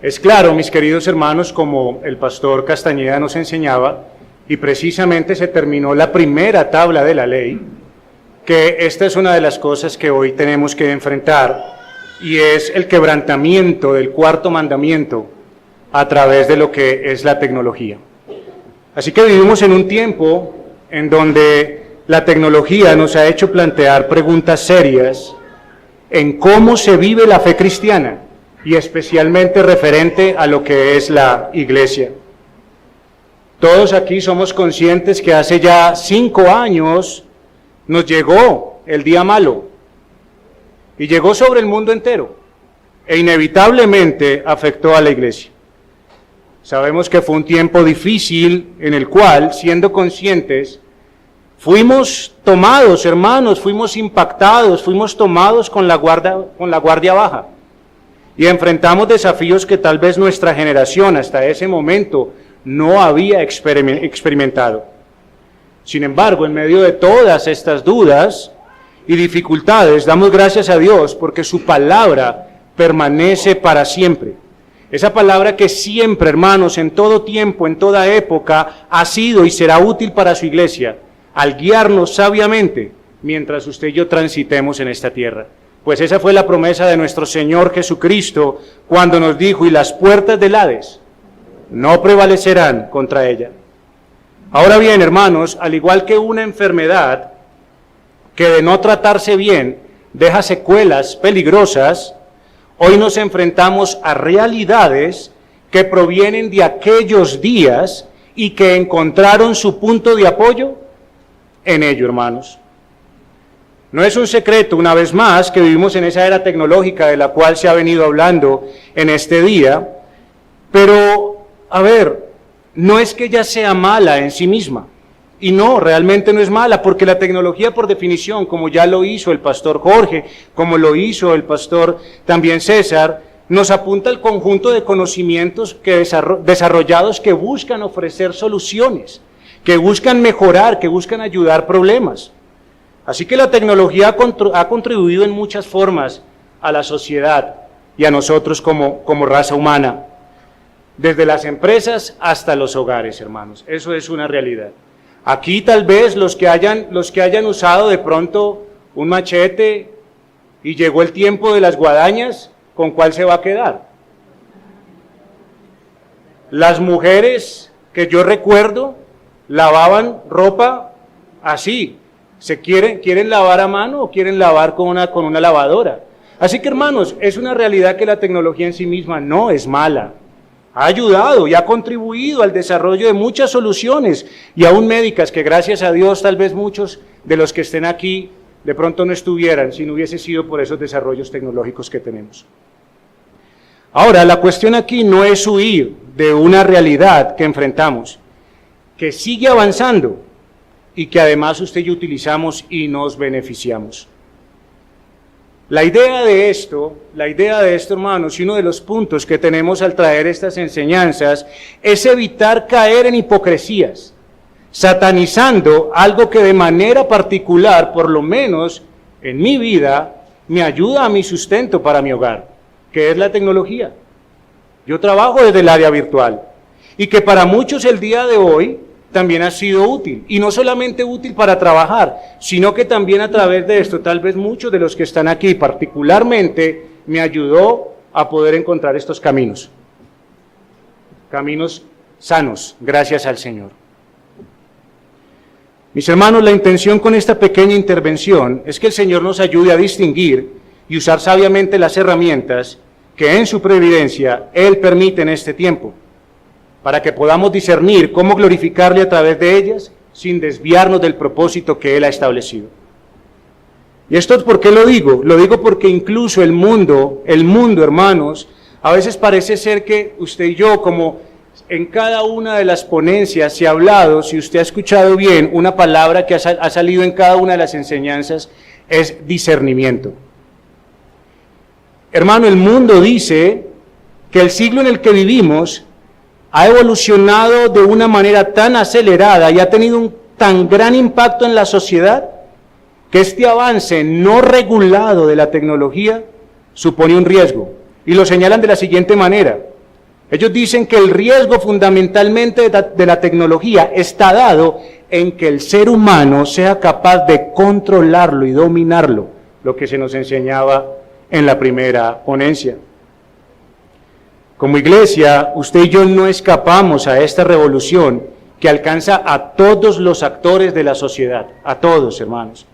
Es claro, mis queridos hermanos, como el pastor Castañeda nos enseñaba, y precisamente se terminó la primera tabla de la ley, que esta es una de las cosas que hoy tenemos que enfrentar, y es el quebrantamiento del cuarto mandamiento a través de lo que es la tecnología. Así que vivimos en un tiempo en donde la tecnología nos ha hecho plantear preguntas serias en cómo se vive la fe cristiana, y especialmente referente a lo que es la iglesia. Todos aquí somos conscientes que hace ya 5 años nos llegó el día malo, y llegó sobre el mundo entero, e inevitablemente afectó a la iglesia. Sabemos que fue un tiempo difícil en el cual, siendo conscientes, fuimos tomados, hermanos, fuimos impactados, fuimos tomados con la guardia baja, y enfrentamos desafíos que tal vez nuestra generación hasta ese momento no había experimentado. Sin embargo, en medio de todas estas dudas y dificultades, damos gracias a Dios porque su palabra permanece para siempre. Esa palabra que siempre, hermanos, en todo tiempo, en toda época, ha sido y será útil para su iglesia, al guiarnos sabiamente mientras usted y yo transitemos en esta tierra. Pues esa fue la promesa de nuestro Señor Jesucristo cuando nos dijo: y las puertas del Hades no prevalecerán contra ella. Ahora bien, hermanos, al igual que una enfermedad que de no tratarse bien deja secuelas peligrosas, hoy nos enfrentamos a realidades que provienen de aquellos días y que encontraron su punto de apoyo en ello, hermanos. No es un secreto, una vez más, que vivimos en esa era tecnológica de la cual se ha venido hablando en este día, pero, a ver, no es que ella sea mala en sí misma, y no, realmente no es mala, porque la tecnología por definición, como ya lo hizo el pastor Jorge, como lo hizo el pastor también César, nos apunta al conjunto de conocimientos desarrollados que buscan ofrecer soluciones, que buscan mejorar, que buscan ayudar problemas. Así que la tecnología ha contribuido en muchas formas a la sociedad y a nosotros como raza humana, desde las empresas hasta los hogares, hermanos. Eso es una realidad. Aquí tal vez los que hayan usado de pronto un machete y llegó el tiempo de las guadañas, ¿con cuál se va a quedar? Las mujeres que yo recuerdo lavaban ropa así. ¿Quieren lavar a mano o quieren lavar con una lavadora? Así que, hermanos, es una realidad que la tecnología en sí misma no es mala. Ha ayudado y ha contribuido al desarrollo de muchas soluciones, y aún médicas, que gracias a Dios tal vez muchos de los que estén aquí de pronto no estuvieran si no hubiese sido por esos desarrollos tecnológicos que tenemos. Ahora, la cuestión aquí no es huir de una realidad que enfrentamos, que sigue avanzando y que además usted y yo utilizamos y nos beneficiamos. La idea de esto, hermanos, y uno de los puntos que tenemos al traer estas enseñanzas, es evitar caer en hipocresías, satanizando algo que de manera particular, por lo menos en mi vida, me ayuda a mi sustento para mi hogar, que es la tecnología. Yo trabajo desde el área virtual, y que para muchos el día de hoy también ha sido útil, y no solamente útil para trabajar, sino que también a través de esto, tal vez muchos de los que están aquí particularmente, me ayudó a poder encontrar estos caminos sanos, gracias al Señor. Mis hermanos, la intención con esta pequeña intervención es que el Señor nos ayude a distinguir y usar sabiamente las herramientas que en su providencia Él permite en este tiempo, para que podamos discernir cómo glorificarle a través de ellas sin desviarnos del propósito que Él ha establecido. ¿Y esto por qué lo digo? Lo digo porque incluso el mundo, hermanos, a veces parece ser que usted y yo, como en cada una de las ponencias se ha hablado, si usted ha escuchado bien, una palabra que ha salido en cada una de las enseñanzas es discernimiento. Hermano, el mundo dice que el siglo en el que vivimos ha evolucionado de una manera tan acelerada y ha tenido un tan gran impacto en la sociedad, que este avance no regulado de la tecnología supone un riesgo. Y lo señalan de la siguiente manera: Ellos dicen que el riesgo fundamentalmente de la tecnología está dado en que el ser humano sea capaz de controlarlo y dominarlo, lo que se nos enseñaba en la primera ponencia. Como iglesia, usted y yo no escapamos a esta revolución que alcanza a todos los actores de la sociedad, a todos, hermanos.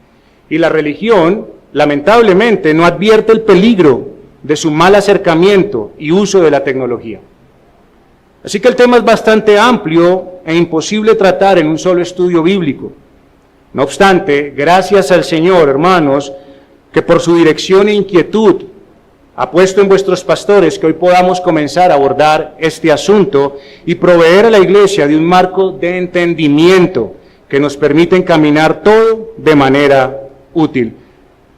Y la religión, lamentablemente, no advierte el peligro de su mal acercamiento y uso de la tecnología. Así que el tema es bastante amplio e imposible tratar en un solo estudio bíblico. No obstante, gracias al Señor, hermanos, que por su dirección e inquietud ha puesto en vuestros pastores que hoy podamos comenzar a abordar este asunto y proveer a la iglesia de un marco de entendimiento que nos permite encaminar todo de manera útil.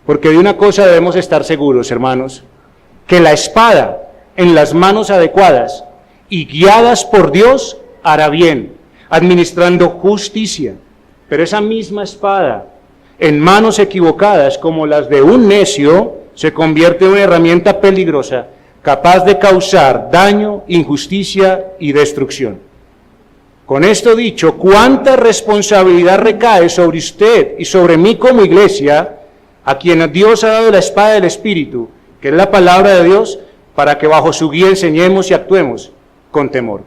Porque de una cosa debemos estar seguros, hermanos, que la espada en las manos adecuadas y guiadas por Dios hará bien, administrando justicia. Pero esa misma espada en manos equivocadas como las de un necio se convierte en una herramienta peligrosa, capaz de causar daño, injusticia y destrucción. Con esto dicho, ¿cuánta responsabilidad recae sobre usted y sobre mí como iglesia, a quien Dios ha dado la espada del Espíritu, que es la palabra de Dios, para que bajo su guía enseñemos y actuemos con temor?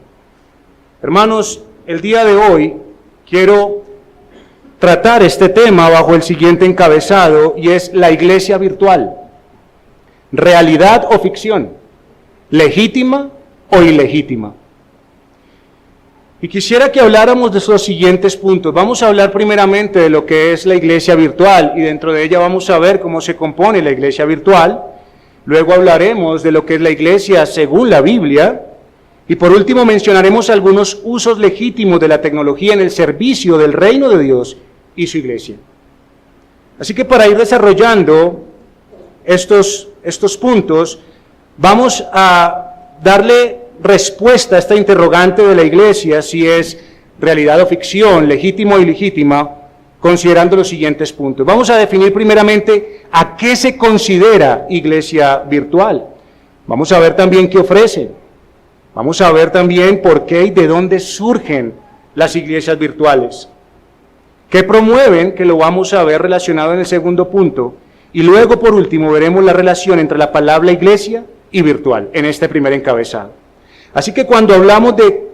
Hermanos, el día de hoy quiero tratar este tema bajo el siguiente encabezado, y es la iglesia virtual. ¿Realidad o ficción? ¿Legítima o ilegítima? Y quisiera que habláramos de esos siguientes puntos. Vamos a hablar primeramente de lo que es la iglesia virtual, y dentro de ella vamos a ver cómo se compone la iglesia virtual. Luego hablaremos de lo que es la iglesia según la Biblia, y por último mencionaremos algunos usos legítimos de la tecnología en el servicio del reino de Dios y su iglesia. Así que para ir desarrollando estos puntos, vamos a darle respuesta a esta interrogante de la iglesia, si es realidad o ficción, legítimo o ilegítima, considerando los siguientes puntos. Vamos a definir primeramente a qué se considera iglesia virtual. Vamos a ver también qué ofrece. Vamos a ver también por qué y de dónde surgen las iglesias virtuales. ¿Qué promueven? Que lo vamos a ver relacionado en el segundo punto. Y luego, por último, veremos la relación entre la palabra iglesia y virtual en este primer encabezado. Así que cuando hablamos de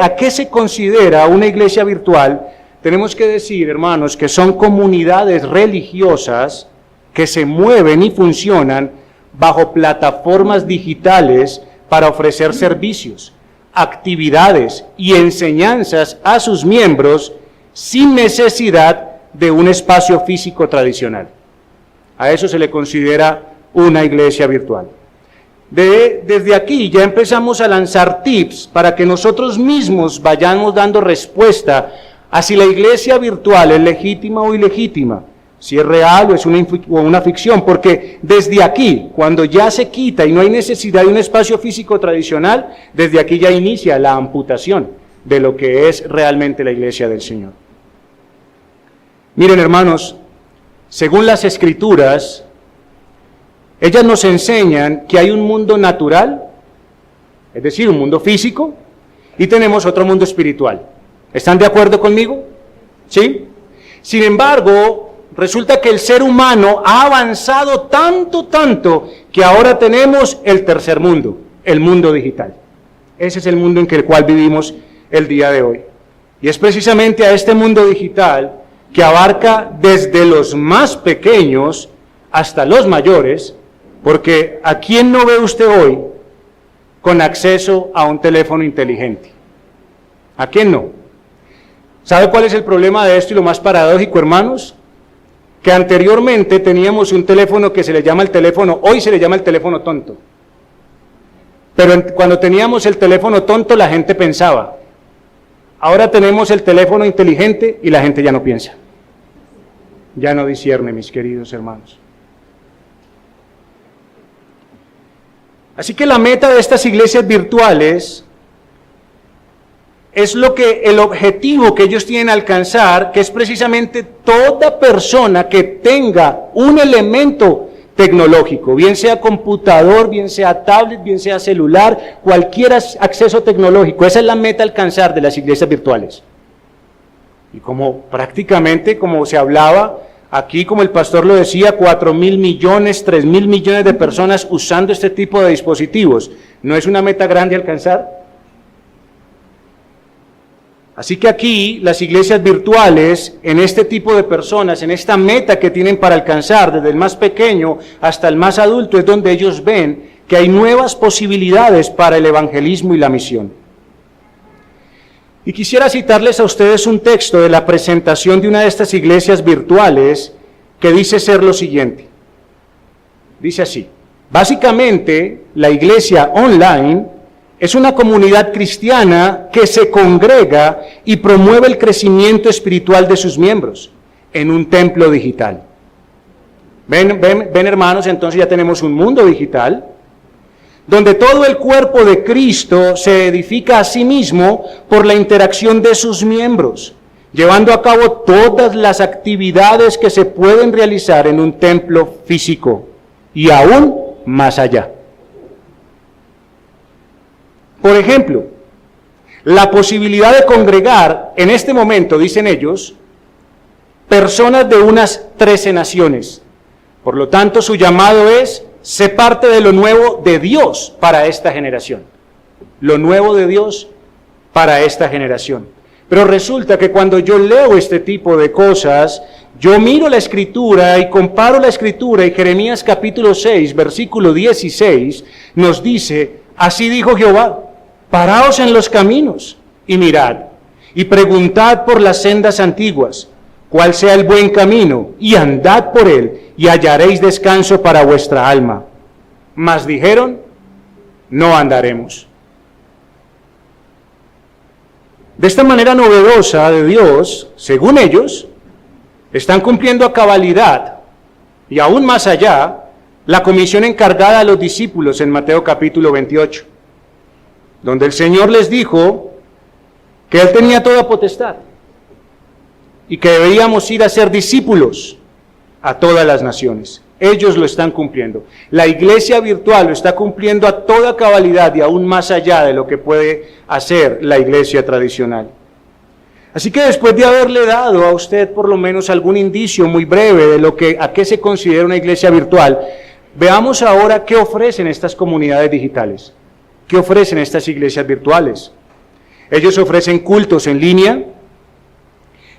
a qué se considera una iglesia virtual, tenemos que decir, hermanos, que son comunidades religiosas que se mueven y funcionan bajo plataformas digitales para ofrecer servicios, actividades y enseñanzas a sus miembros sin necesidad de un espacio físico tradicional. A eso se le considera una iglesia virtual. Desde aquí ya empezamos a lanzar tips para que nosotros mismos vayamos dando respuesta a si la iglesia virtual es legítima o ilegítima, si es real o es una ficción, porque desde aquí, cuando ya se quita y no hay necesidad de un espacio físico tradicional, desde aquí ya inicia la amputación de lo que es realmente la iglesia del Señor. Miren, hermanos, según las Escrituras, ellas nos enseñan que hay un mundo natural, es decir, un mundo físico, y tenemos otro mundo espiritual. ¿Están de acuerdo conmigo? ¿Sí? Sin embargo, resulta que el ser humano ha avanzado tanto, que ahora tenemos el tercer mundo, el mundo digital. Ese es el mundo en el cual vivimos el día de hoy. Y es precisamente a este mundo digital que abarca desde los más pequeños hasta los mayores, porque ¿a quién no ve usted hoy con acceso a un teléfono inteligente? ¿A quién no? ¿Sabe cuál es el problema de esto y lo más paradójico, hermanos? Que anteriormente teníamos un teléfono que se le llama el teléfono, hoy se le llama el teléfono tonto. Pero cuando teníamos el teléfono tonto la gente pensaba. Ahora tenemos el teléfono inteligente y la gente ya no piensa. Ya no discierne, mis queridos hermanos. Así que la meta de estas iglesias virtuales es el objetivo que ellos tienen alcanzar, que es precisamente toda persona que tenga un elemento tecnológico, bien sea computador, bien sea tablet, bien sea celular, cualquier acceso tecnológico. Esa es la meta a alcanzar de las iglesias virtuales. Y como prácticamente, como se hablaba aquí, como el pastor lo decía, 4.000 millones, 3.000 millones de personas usando este tipo de dispositivos, ¿no es una meta grande a alcanzar? Así que aquí las iglesias virtuales, en este tipo de personas, en esta meta que tienen para alcanzar, desde el más pequeño hasta el más adulto, es donde ellos ven que hay nuevas posibilidades para el evangelismo y la misión. Y quisiera citarles a ustedes un texto de la presentación de una de estas iglesias virtuales que dice ser lo siguiente. Dice así: básicamente, la iglesia online es una comunidad cristiana que se congrega y promueve el crecimiento espiritual de sus miembros en un templo digital. Ven hermanos, entonces ya tenemos un mundo digital donde todo el cuerpo de Cristo se edifica a sí mismo por la interacción de sus miembros, llevando a cabo todas las actividades que se pueden realizar en un templo físico y aún más allá. Por ejemplo, la posibilidad de congregar en este momento, dicen ellos, personas de unas 13 naciones. Por lo tanto, su llamado es: sé parte de lo nuevo de Dios para esta generación. Lo nuevo de Dios para esta generación. Pero resulta que cuando yo leo este tipo de cosas, yo miro la Escritura y comparo la Escritura, y Jeremías capítulo 6, versículo 16, nos dice: así dijo Jehová, paraos en los caminos y mirad, y preguntad por las sendas antiguas, cuál sea el buen camino, y andad por él, y hallaréis descanso para vuestra alma. Mas dijeron: no andaremos. De esta manera novedosa de Dios, según ellos, están cumpliendo a cabalidad, y aún más allá, la comisión encargada a los discípulos en Mateo capítulo 28. Donde el Señor les dijo que Él tenía toda potestad y que deberíamos ir a ser discípulos a todas las naciones. Ellos lo están cumpliendo. La iglesia virtual lo está cumpliendo a toda cabalidad y aún más allá de lo que puede hacer la iglesia tradicional. Así que después de haberle dado a usted por lo menos algún indicio muy breve de a qué se considera una iglesia virtual, veamos ahora qué ofrecen estas comunidades digitales. ¿Qué ofrecen estas iglesias virtuales? Ellos ofrecen cultos en línea,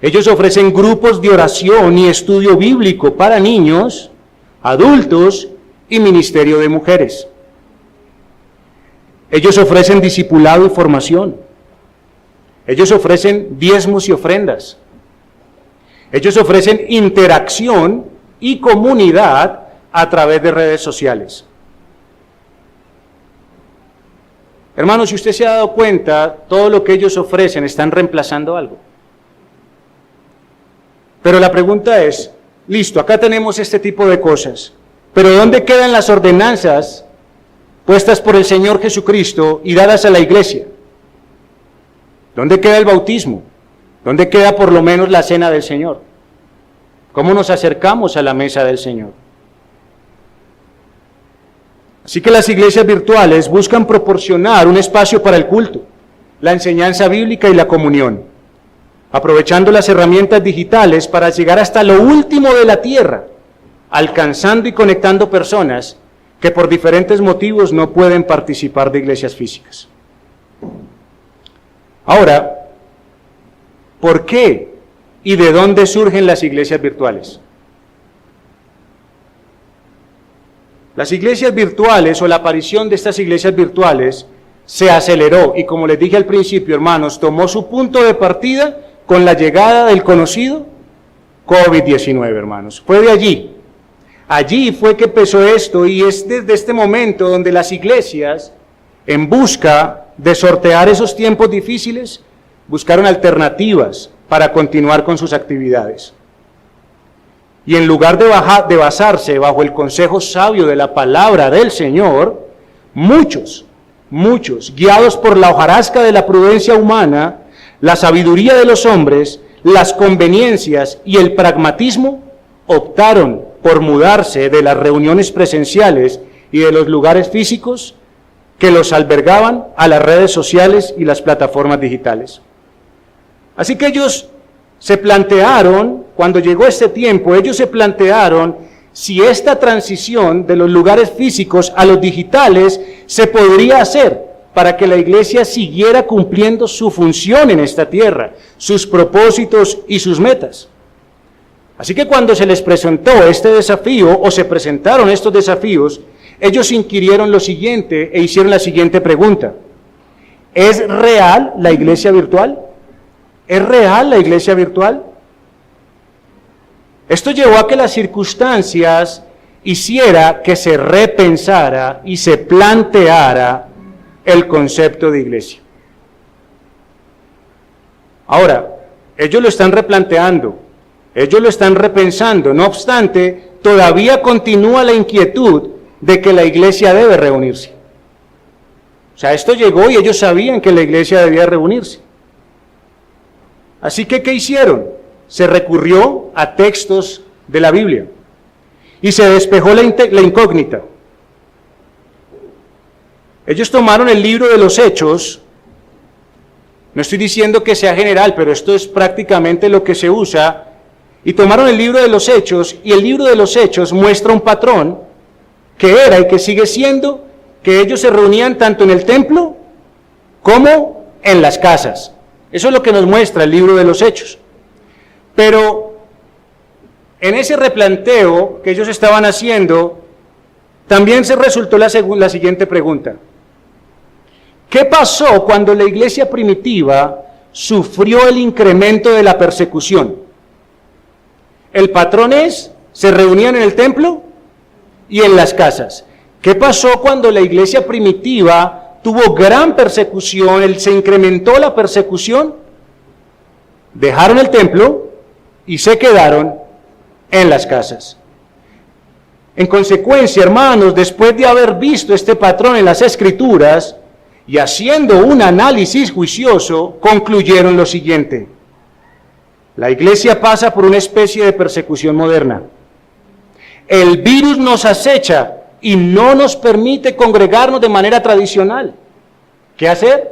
ellos ofrecen grupos de oración y estudio bíblico para niños, adultos y ministerio de mujeres. Ellos ofrecen discipulado y formación. Ellos ofrecen diezmos y ofrendas. Ellos ofrecen interacción y comunidad a través de redes sociales. Hermanos, si usted se ha dado cuenta, todo lo que ellos ofrecen están reemplazando algo. Pero la pregunta es, listo, acá tenemos este tipo de cosas, pero ¿dónde quedan las ordenanzas puestas por el Señor Jesucristo y dadas a la iglesia? ¿Dónde queda el bautismo? ¿Dónde queda por lo menos la cena del Señor? ¿Cómo nos acercamos a la mesa del Señor? Así que las iglesias virtuales buscan proporcionar un espacio para el culto, la enseñanza bíblica y la comunión, aprovechando las herramientas digitales para llegar hasta lo último de la tierra, alcanzando y conectando personas que por diferentes motivos no pueden participar de iglesias físicas. Ahora, ¿por qué y de dónde surgen las iglesias virtuales? Las iglesias virtuales o la aparición de estas iglesias virtuales se aceleró y, como les dije al principio, hermanos, tomó su punto de partida con la llegada del conocido COVID-19, hermanos. Fue de allí. Allí fue que empezó esto, y es desde este momento donde las iglesias, en busca de sortear esos tiempos difíciles, buscaron alternativas para continuar con sus actividades. Y en lugar de basarse bajo el consejo sabio de la palabra del Señor, muchos, guiados por la hojarasca de la prudencia humana, la sabiduría de los hombres, las conveniencias y el pragmatismo, optaron por mudarse de las reuniones presenciales y de los lugares físicos que los albergaban a las redes sociales y las plataformas digitales. Así que ellos se plantearon, cuando llegó este tiempo, ellos se plantearon si esta transición de los lugares físicos a los digitales se podría hacer para que la iglesia siguiera cumpliendo su función en esta tierra, sus propósitos y sus metas. Así que cuando se les presentó este desafío, o se presentaron estos desafíos, ellos inquirieron lo siguiente e hicieron la siguiente pregunta: ¿es real la iglesia virtual? ¿Es real la iglesia virtual? Esto llevó a que las circunstancias hiciera que se repensara y se planteara el concepto de iglesia. Ahora, ellos lo están replanteando, ellos lo están repensando, no obstante, todavía continúa la inquietud de que la iglesia debe reunirse. O sea, esto llegó y ellos sabían que la iglesia debía reunirse. Así que, ¿qué hicieron? Se recurrió a textos de la Biblia y se despejó la incógnita. Ellos tomaron el libro de los Hechos, no estoy diciendo que sea general, pero esto es prácticamente lo que se usa, y tomaron el libro de los Hechos, y el libro de los Hechos muestra un patrón que era y que sigue siendo que ellos se reunían tanto en el templo como en las casas. Eso es lo que nos muestra el libro de los Hechos. Pero en ese replanteo que ellos estaban haciendo, también se resultó la siguiente pregunta: ¿qué pasó cuando la iglesia primitiva sufrió el incremento de la persecución? El patrón es, se reunían en el templo y en las casas. ¿Qué pasó cuando la iglesia primitiva tuvo gran persecución, se incrementó la persecución? Dejaron el templo y se quedaron en las casas. En consecuencia, hermanos, después de haber visto este patrón en las Escrituras y haciendo un análisis juicioso, concluyeron lo siguiente: la iglesia pasa por una especie de persecución moderna. El virus nos acecha y no nos permite congregarnos de manera tradicional. ¿Qué hacer?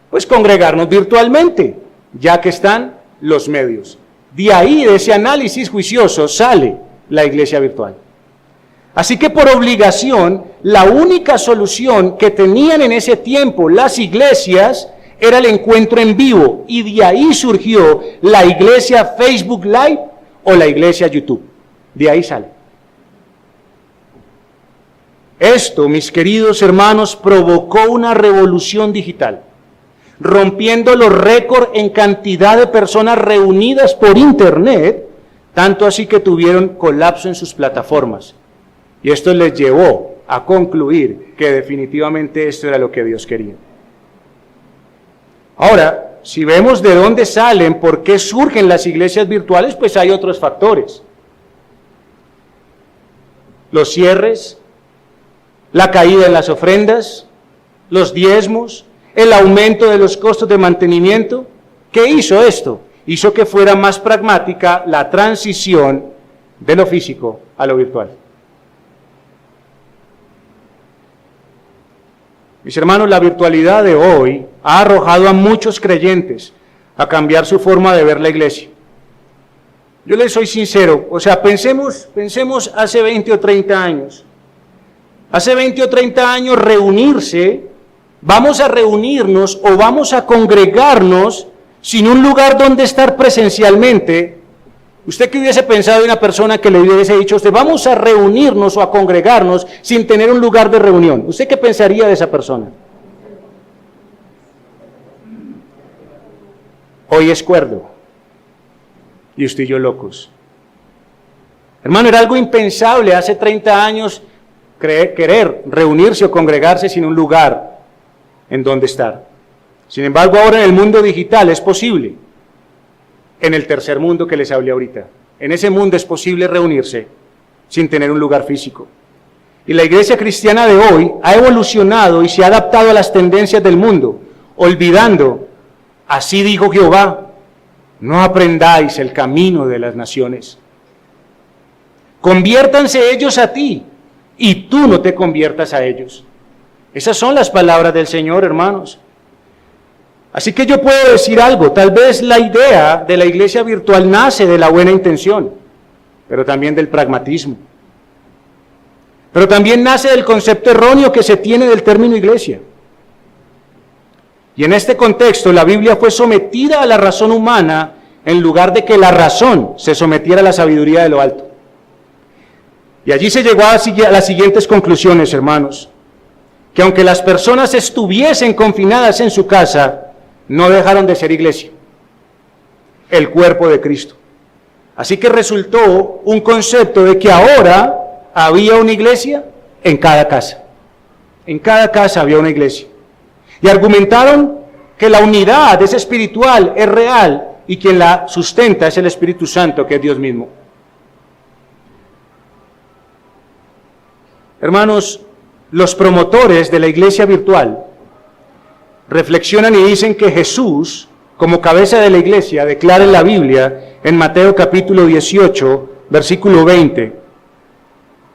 Pues congregarnos virtualmente, ya que están los medios. De ahí, de ese análisis juicioso, sale la iglesia virtual. Así que por obligación, la única solución que tenían en ese tiempo las iglesias era el encuentro en vivo, y de ahí surgió la iglesia Facebook Live o la iglesia YouTube. De ahí sale. Esto, mis queridos hermanos, provocó una revolución digital, rompiendo los récords en cantidad de personas reunidas por internet, tanto así que tuvieron colapso en sus plataformas. Y esto les llevó a concluir que definitivamente esto era lo que Dios quería. Ahora, si vemos de dónde salen, por qué surgen las iglesias virtuales, pues hay otros factores. Los cierres, la caída en las ofrendas, los diezmos, el aumento de los costos de mantenimiento. ¿Qué hizo esto? Hizo que fuera más pragmática la transición de lo físico a lo virtual. Mis hermanos, la virtualidad de hoy ha arrojado a muchos creyentes a cambiar su forma de ver la iglesia. Yo les soy sincero, o sea, pensemos hace 20 o 30 años. Hace 20 o 30 años reunirse, vamos a reunirnos o vamos a congregarnos sin un lugar donde estar presencialmente. ¿Usted qué hubiese pensado de una persona que le hubiese dicho a usted, vamos a reunirnos o a congregarnos sin tener un lugar de reunión? ¿Usted qué pensaría de esa persona? Hoy es cuerdo y usted y yo locos. Hermano, era algo impensable hace 30 años querer reunirse o congregarse sin un lugar en donde estar. Sin embargo, ahora en el mundo digital es posible. En el tercer mundo que les hablé ahorita, en ese mundo es posible reunirse sin tener un lugar físico. Y la iglesia cristiana de hoy ha evolucionado y se ha adaptado a las tendencias del mundo, olvidando, así dijo Jehová, no aprendáis el camino de las naciones. Conviértanse ellos a ti y tú no te conviertas a ellos. Esas son las palabras del Señor, hermanos. Así que yo puedo decir algo, tal vez la idea de la iglesia virtual nace de la buena intención, pero también del pragmatismo. Pero también nace del concepto erróneo que se tiene del término iglesia. Y en este contexto la Biblia fue sometida a la razón humana en lugar de que la razón se sometiera a la sabiduría de lo alto. Y allí se llegó a las siguientes conclusiones, hermanos, que aunque las personas estuviesen confinadas en su casa, no dejaron de ser iglesia, el cuerpo de Cristo. Así que resultó un concepto de que ahora había una iglesia en cada casa. En cada casa había una iglesia. Y argumentaron que la unidad es espiritual, es real, y quien la sustenta es el Espíritu Santo, que es Dios mismo. Hermanos, los promotores de la iglesia virtual reflexionan y dicen que Jesús, como cabeza de la iglesia, declara en la Biblia, en Mateo capítulo 18, versículo 20,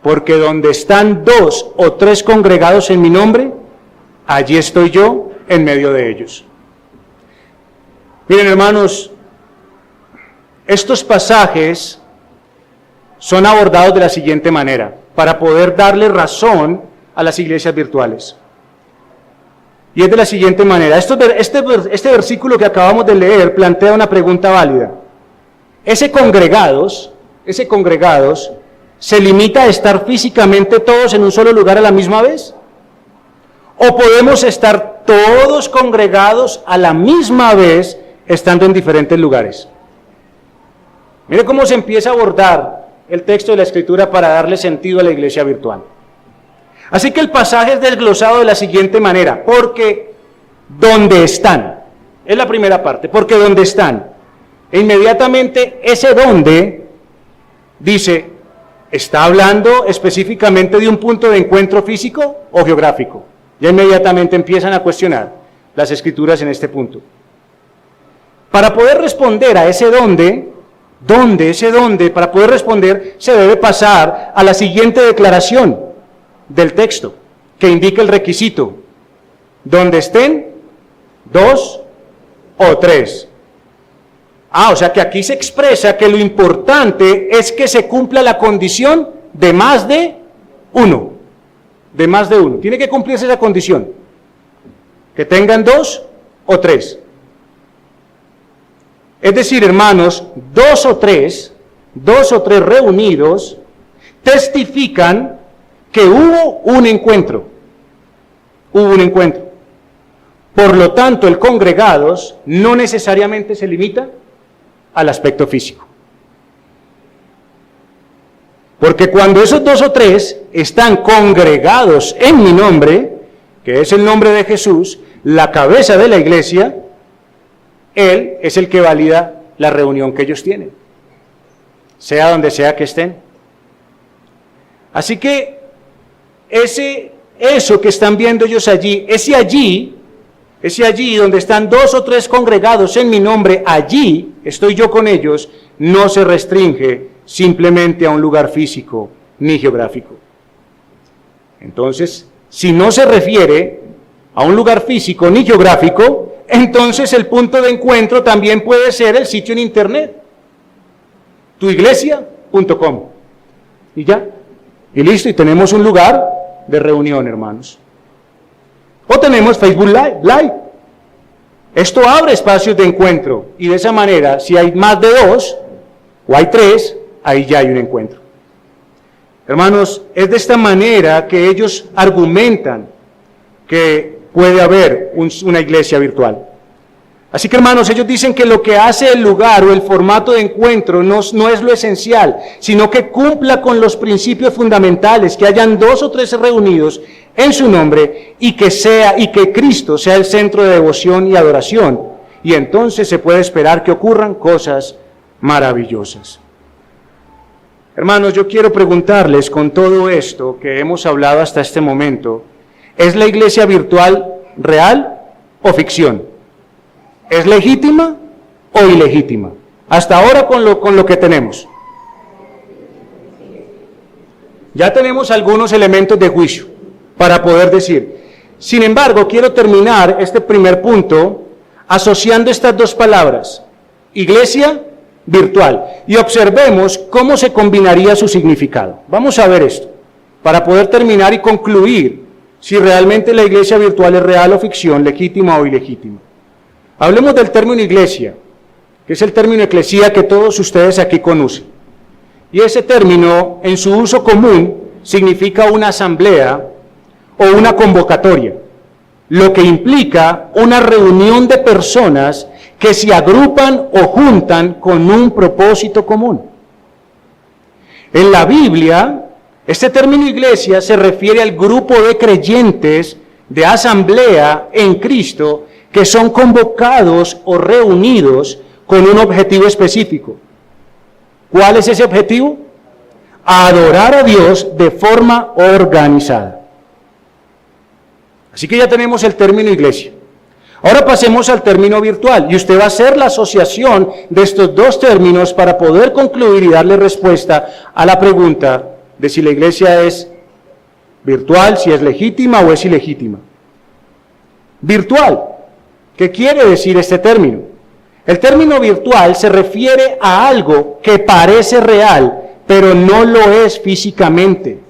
porque donde están 2 o 3 congregados en mi nombre, allí estoy yo en medio de ellos. Miren, hermanos, estos pasajes son abordados de la siguiente manera, para poder darle razón a las iglesias virtuales. Y es de la siguiente manera. Este versículo que acabamos de leer plantea una pregunta válida. ¿Ese congregados se limita a estar físicamente todos en un solo lugar a la misma vez? ¿O podemos estar todos congregados a la misma vez estando en diferentes lugares? Mire cómo se empieza a abordar el texto de la Escritura para darle sentido a la iglesia virtual. Así que el pasaje es desglosado de la siguiente manera, porque donde están, es la primera parte, porque donde están, e inmediatamente ese donde dice, ¿está hablando específicamente de un punto de encuentro físico o geográfico? Ya inmediatamente empiezan a cuestionar las Escrituras en este punto. Para poder responder a ese para poder responder se debe pasar a la siguiente declaración del texto, que indica el requisito, donde estén 2 o 3. O sea que aquí se expresa que lo importante es que se cumpla la condición de más de uno. De más de uno. Tiene que cumplirse esa condición. Que tengan 2 o 3. Es decir, hermanos, 2 o 3 reunidos testifican que hubo un encuentro. Hubo un encuentro. Por lo tanto, el congregados no necesariamente se limita al aspecto físico. Porque cuando esos 2 o 3 están congregados en mi nombre, que es el nombre de Jesús, la cabeza de la iglesia, Él es el que valida la reunión que ellos tienen, sea donde sea que estén. Así que eso que están viendo ellos allí, ese allí donde están 2 o 3 congregados en mi nombre, allí estoy yo con ellos, no se restringe simplemente a un lugar físico ni geográfico. Entonces, si no se refiere a un lugar físico ni geográfico, entonces el punto de encuentro también puede ser el sitio en internet, tuiglesia.com, y ya, y listo, y tenemos un lugar de reunión, hermanos. O tenemos Facebook Live. Esto abre espacios de encuentro, y de esa manera, si hay más de 2, o hay 3, ahí ya hay un encuentro. Hermanos, es de esta manera que ellos argumentan que puede haber una iglesia virtual. Así que, hermanos, ellos dicen que lo que hace el lugar o el formato de encuentro no es lo esencial, sino que cumpla con los principios fundamentales, que hayan 2 o 3 reunidos en su nombre y que Cristo sea el centro de devoción y adoración. Y entonces se puede esperar que ocurran cosas maravillosas. Hermanos, yo quiero preguntarles con todo esto que hemos hablado hasta este momento, ¿es la iglesia virtual real o ficción? ¿Es legítima o ilegítima? Hasta ahora con lo que tenemos. Ya tenemos algunos elementos de juicio para poder decir. Sin embargo, quiero terminar este primer punto asociando estas dos palabras, iglesia virtual, y observemos cómo se combinaría su significado. Vamos a ver esto, para poder terminar y concluir si realmente la iglesia virtual es real o ficción, legítima o ilegítima. Hablemos del término iglesia, que es el término eclesía que todos ustedes aquí conocen. Y ese término, en su uso común, significa una asamblea o una convocatoria, lo que implica una reunión de personas que se agrupan o juntan con un propósito común. En la Biblia, este término iglesia se refiere al grupo de creyentes de asamblea en Cristo que son convocados o reunidos con un objetivo específico. ¿Cuál es ese objetivo? Adorar a Dios de forma organizada. Así que ya tenemos el término iglesia. Ahora pasemos al término virtual, y usted va a hacer la asociación de estos dos términos para poder concluir y darle respuesta a la pregunta de si la iglesia es virtual, si es legítima o es ilegítima. Virtual, ¿qué quiere decir este término? El término virtual se refiere a algo que parece real, pero no lo es físicamente.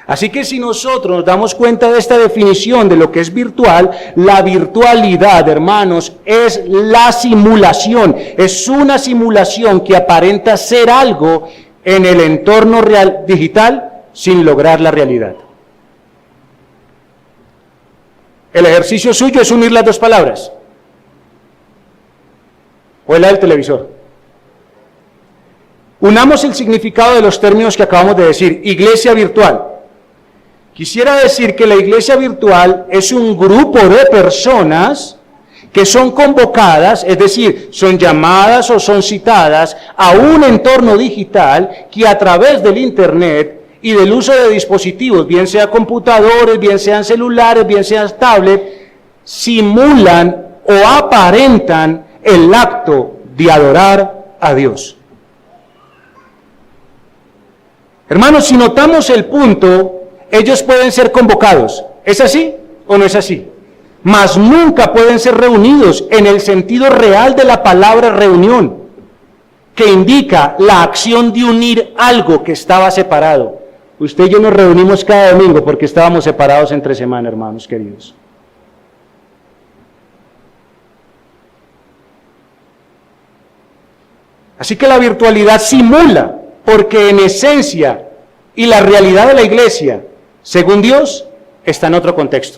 Así que si nosotros nos damos cuenta de esta definición de lo que es virtual, la virtualidad, hermanos, es la simulación. Es una simulación que aparenta ser algo en el entorno real digital sin lograr la realidad. El ejercicio suyo es unir las dos palabras. ¿O es la del televisor? Unamos el significado de los términos que acabamos de decir. Iglesia virtual. Quisiera decir que la iglesia virtual es un grupo de personas que son convocadas, es decir, son llamadas o son citadas a un entorno digital que a través del internet y del uso de dispositivos, bien sean computadores, bien sean celulares, bien sean tablets, simulan o aparentan el acto de adorar a Dios. Hermanos, si notamos el punto, ellos pueden ser convocados. ¿Es así o no es así? Mas nunca pueden ser reunidos en el sentido real de la palabra reunión, que indica la acción de unir algo que estaba separado. Usted y yo nos reunimos cada domingo porque estábamos separados entre semana, hermanos queridos. Así que la virtualidad simula, porque en esencia y la realidad de la iglesia, según Dios, está en otro contexto.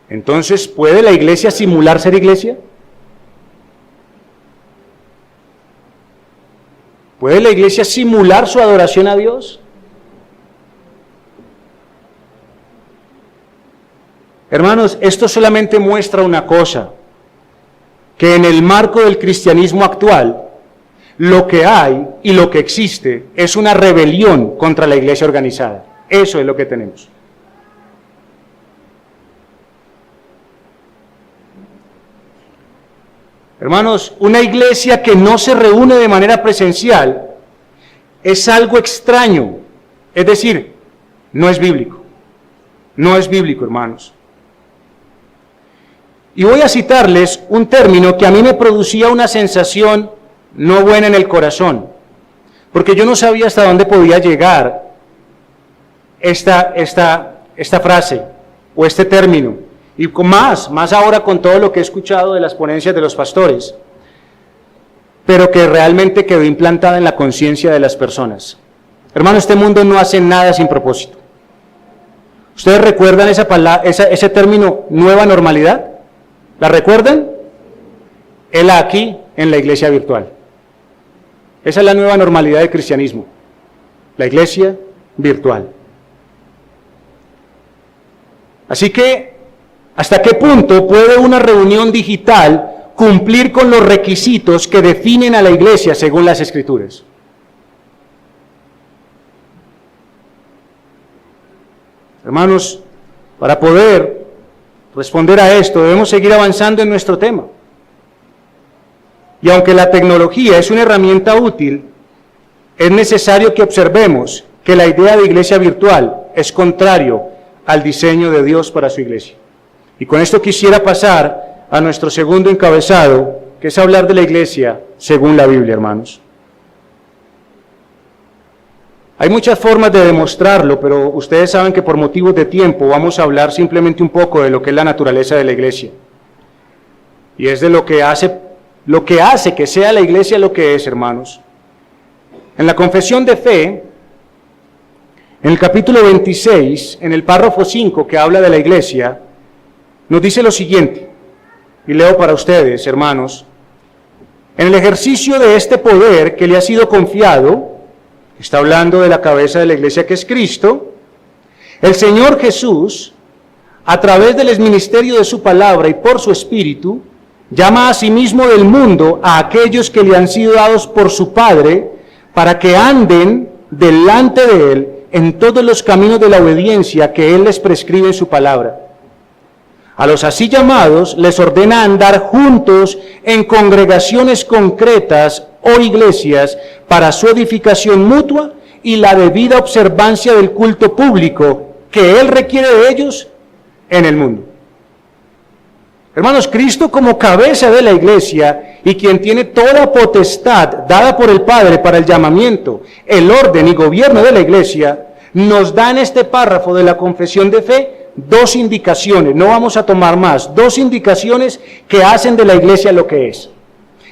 Entonces, ¿puede la iglesia simular ser iglesia? ¿Puede la iglesia simular su adoración a Dios? Hermanos, esto solamente muestra una cosa, que en el marco del cristianismo actual, lo que hay y lo que existe es una rebelión contra la iglesia organizada. Eso es lo que tenemos. Hermanos, una iglesia que no se reúne de manera presencial es algo extraño, es decir, no es bíblico. No es bíblico, hermanos. Y voy a citarles un término que a mí me producía una sensación no buena en el corazón, porque yo no sabía hasta dónde podía llegar esta frase o este término, y más ahora con todo lo que he escuchado de las ponencias de los pastores, pero que realmente quedó implantada en la conciencia de las personas. Hermano, este mundo no hace nada sin propósito. ¿Ustedes recuerdan ese término, nueva normalidad? ¿La recuerdan? Él aquí en la iglesia virtual. Esa es la nueva normalidad del cristianismo, la iglesia virtual. Así que, ¿hasta qué punto puede una reunión digital cumplir con los requisitos que definen a la iglesia según las Escrituras? Hermanos, para poder responder a esto, debemos seguir avanzando en nuestro tema. Y aunque la tecnología es una herramienta útil, es necesario que observemos que la idea de iglesia virtual es contrario al diseño de Dios para su iglesia. Y con esto quisiera pasar a nuestro segundo encabezado, que es hablar de la iglesia según la Biblia, hermanos. Hay muchas formas de demostrarlo, pero ustedes saben que por motivos de tiempo vamos a hablar simplemente un poco de lo que es la naturaleza de la iglesia. Y es de lo que hace que sea la iglesia lo que es, hermanos. En la confesión de fe, en el capítulo 26, en el párrafo 5 que habla de la iglesia, nos dice lo siguiente, y leo para ustedes, hermanos: en el ejercicio de este poder que le ha sido confiado, está hablando de la cabeza de la iglesia que es Cristo, el Señor Jesús, a través del ministerio de su palabra y por su Espíritu, llama a sí mismo del mundo a aquellos que le han sido dados por su Padre, para que anden delante de Él en todos los caminos de la obediencia que Él les prescribe en su palabra. A los así llamados les ordena andar juntos en congregaciones concretas o iglesias para su edificación mutua y la debida observancia del culto público que Él requiere de ellos en el mundo. Hermanos, Cristo como cabeza de la iglesia y quien tiene toda potestad dada por el Padre para el llamamiento, el orden y gobierno de la iglesia, nos da en este párrafo de la confesión de fe dos indicaciones, no vamos a tomar más, dos indicaciones que hacen de la iglesia lo que es.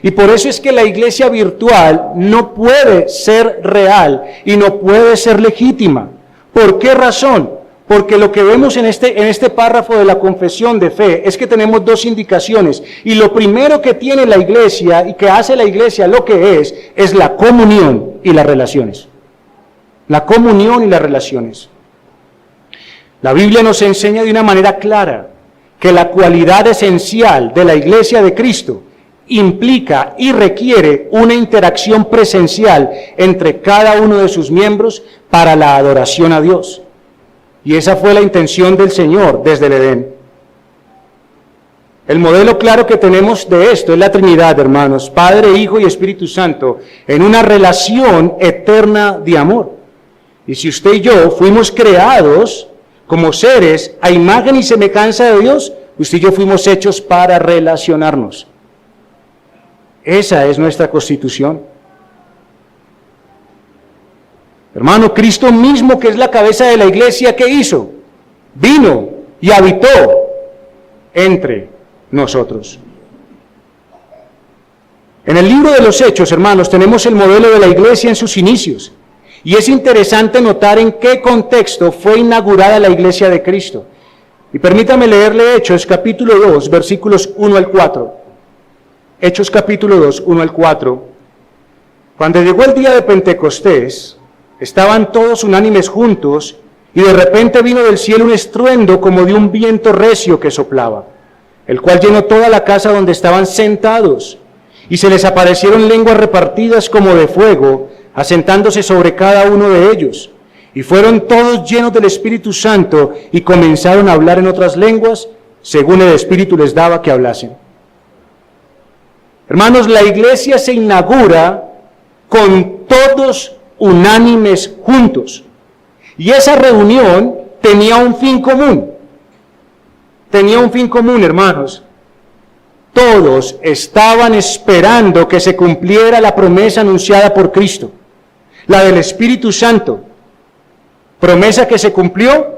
Y por eso es que la iglesia virtual no puede ser real y no puede ser legítima. ¿Por qué razón? Porque lo que vemos en este párrafo de la confesión de fe es que tenemos dos indicaciones. Y lo primero que tiene la iglesia y que hace la iglesia lo que es la comunión y las relaciones. La comunión y las relaciones. La Biblia nos enseña de una manera clara que la cualidad esencial de la iglesia de Cristo implica y requiere una interacción presencial entre cada uno de sus miembros para la adoración a Dios. Y esa fue la intención del Señor desde el Edén. El modelo claro que tenemos de esto es la Trinidad, hermanos, Padre, Hijo y Espíritu Santo, en una relación eterna de amor. Y si usted y yo fuimos creados como seres a imagen y semejanza de Dios, usted y yo fuimos hechos para relacionarnos. Esa es nuestra constitución. Hermano, Cristo mismo, que es la cabeza de la iglesia, ¿qué hizo? Vino y habitó entre nosotros. En el libro de los Hechos, hermanos, tenemos el modelo de la iglesia en sus inicios. Y es interesante notar en qué contexto fue inaugurada la iglesia de Cristo. Y permítame leerle Hechos capítulo 2, versículos 1 al 4. Hechos capítulo 2, 1 al 4. Cuando llegó el día de Pentecostés, estaban todos unánimes juntos, y de repente vino del cielo un estruendo como de un viento recio que soplaba, el cual llenó toda la casa donde estaban sentados, y se les aparecieron lenguas repartidas como de fuego, asentándose sobre cada uno de ellos, y fueron todos llenos del Espíritu Santo, y comenzaron a hablar en otras lenguas, según el Espíritu les daba que hablasen. Hermanos, la iglesia se inaugura con todos unánimes juntos. Y esa reunión tenía un fin común. Tenía un fin común, hermanos. Todos estaban esperando que se cumpliera la promesa anunciada por Cristo, la del Espíritu Santo. Promesa que se cumplió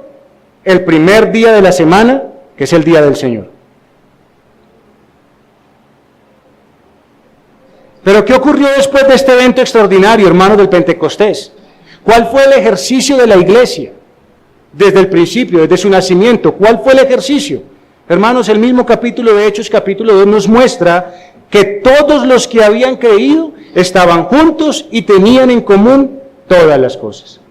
el primer día de la semana, que es el día del Señor. Pero ¿qué ocurrió después de este evento extraordinario, hermanos, del Pentecostés? ¿Cuál fue el ejercicio de la iglesia? Desde el principio, desde su nacimiento, ¿cuál fue el ejercicio? Hermanos, el mismo capítulo de Hechos, capítulo 2, nos muestra que todos los que habían creído estaban juntos y tenían en común todas las cosas.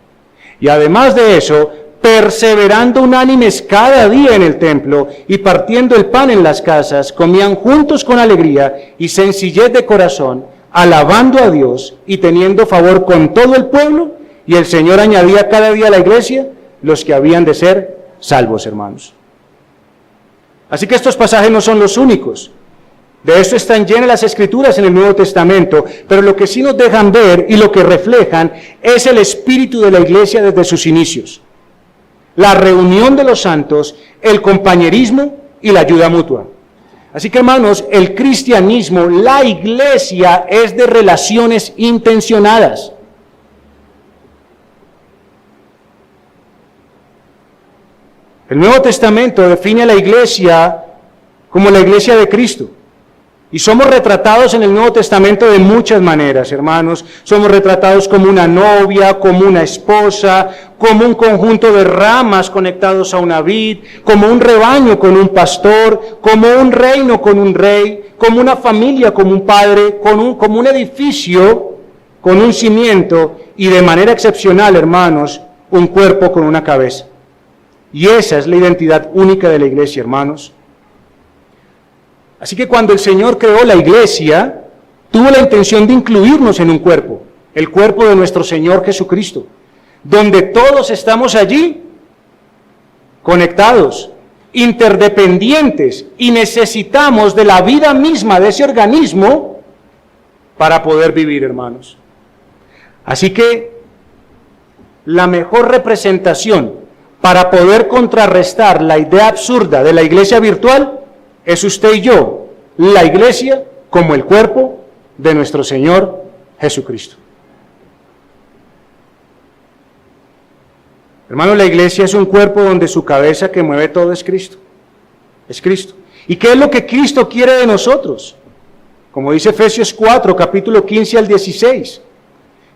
Y además de eso, perseverando unánimes cada día en el templo y partiendo el pan en las casas, comían juntos con alegría y sencillez de corazón, alabando a Dios y teniendo favor con todo el pueblo, y el Señor añadía cada día a la iglesia los que habían de ser salvos, hermanos. Así que estos pasajes no son los únicos. De esto están llenas las Escrituras en el Nuevo Testamento, pero lo que sí nos dejan ver y lo que reflejan es el espíritu de la iglesia desde sus inicios. La reunión de los santos, el compañerismo y la ayuda mutua. Así que, hermanos, el cristianismo, la iglesia, es de relaciones intencionadas. El Nuevo Testamento define a la iglesia como la iglesia de Cristo. Y somos retratados en el Nuevo Testamento de muchas maneras, hermanos. Somos retratados como una novia, como una esposa, como un conjunto de ramas conectados a una vid, como un rebaño con un pastor, como un reino con un rey, como una familia, como un padre, como un edificio con un cimiento y de manera excepcional, hermanos, un cuerpo con una cabeza. Y esa es la identidad única de la iglesia, hermanos. Así que cuando el Señor creó la iglesia, tuvo la intención de incluirnos en un cuerpo, el cuerpo de nuestro Señor Jesucristo, donde todos estamos allí conectados, interdependientes, y necesitamos de la vida misma de ese organismo para poder vivir, hermanos. Así que la mejor representación para poder contrarrestar la idea absurda de la iglesia virtual es usted y yo, la iglesia como el cuerpo de nuestro Señor Jesucristo. Hermano, la iglesia es un cuerpo donde su cabeza que mueve todo es Cristo. Es Cristo. ¿Y qué es lo que Cristo quiere de nosotros? Como dice Efesios 4, capítulo 15 al 16,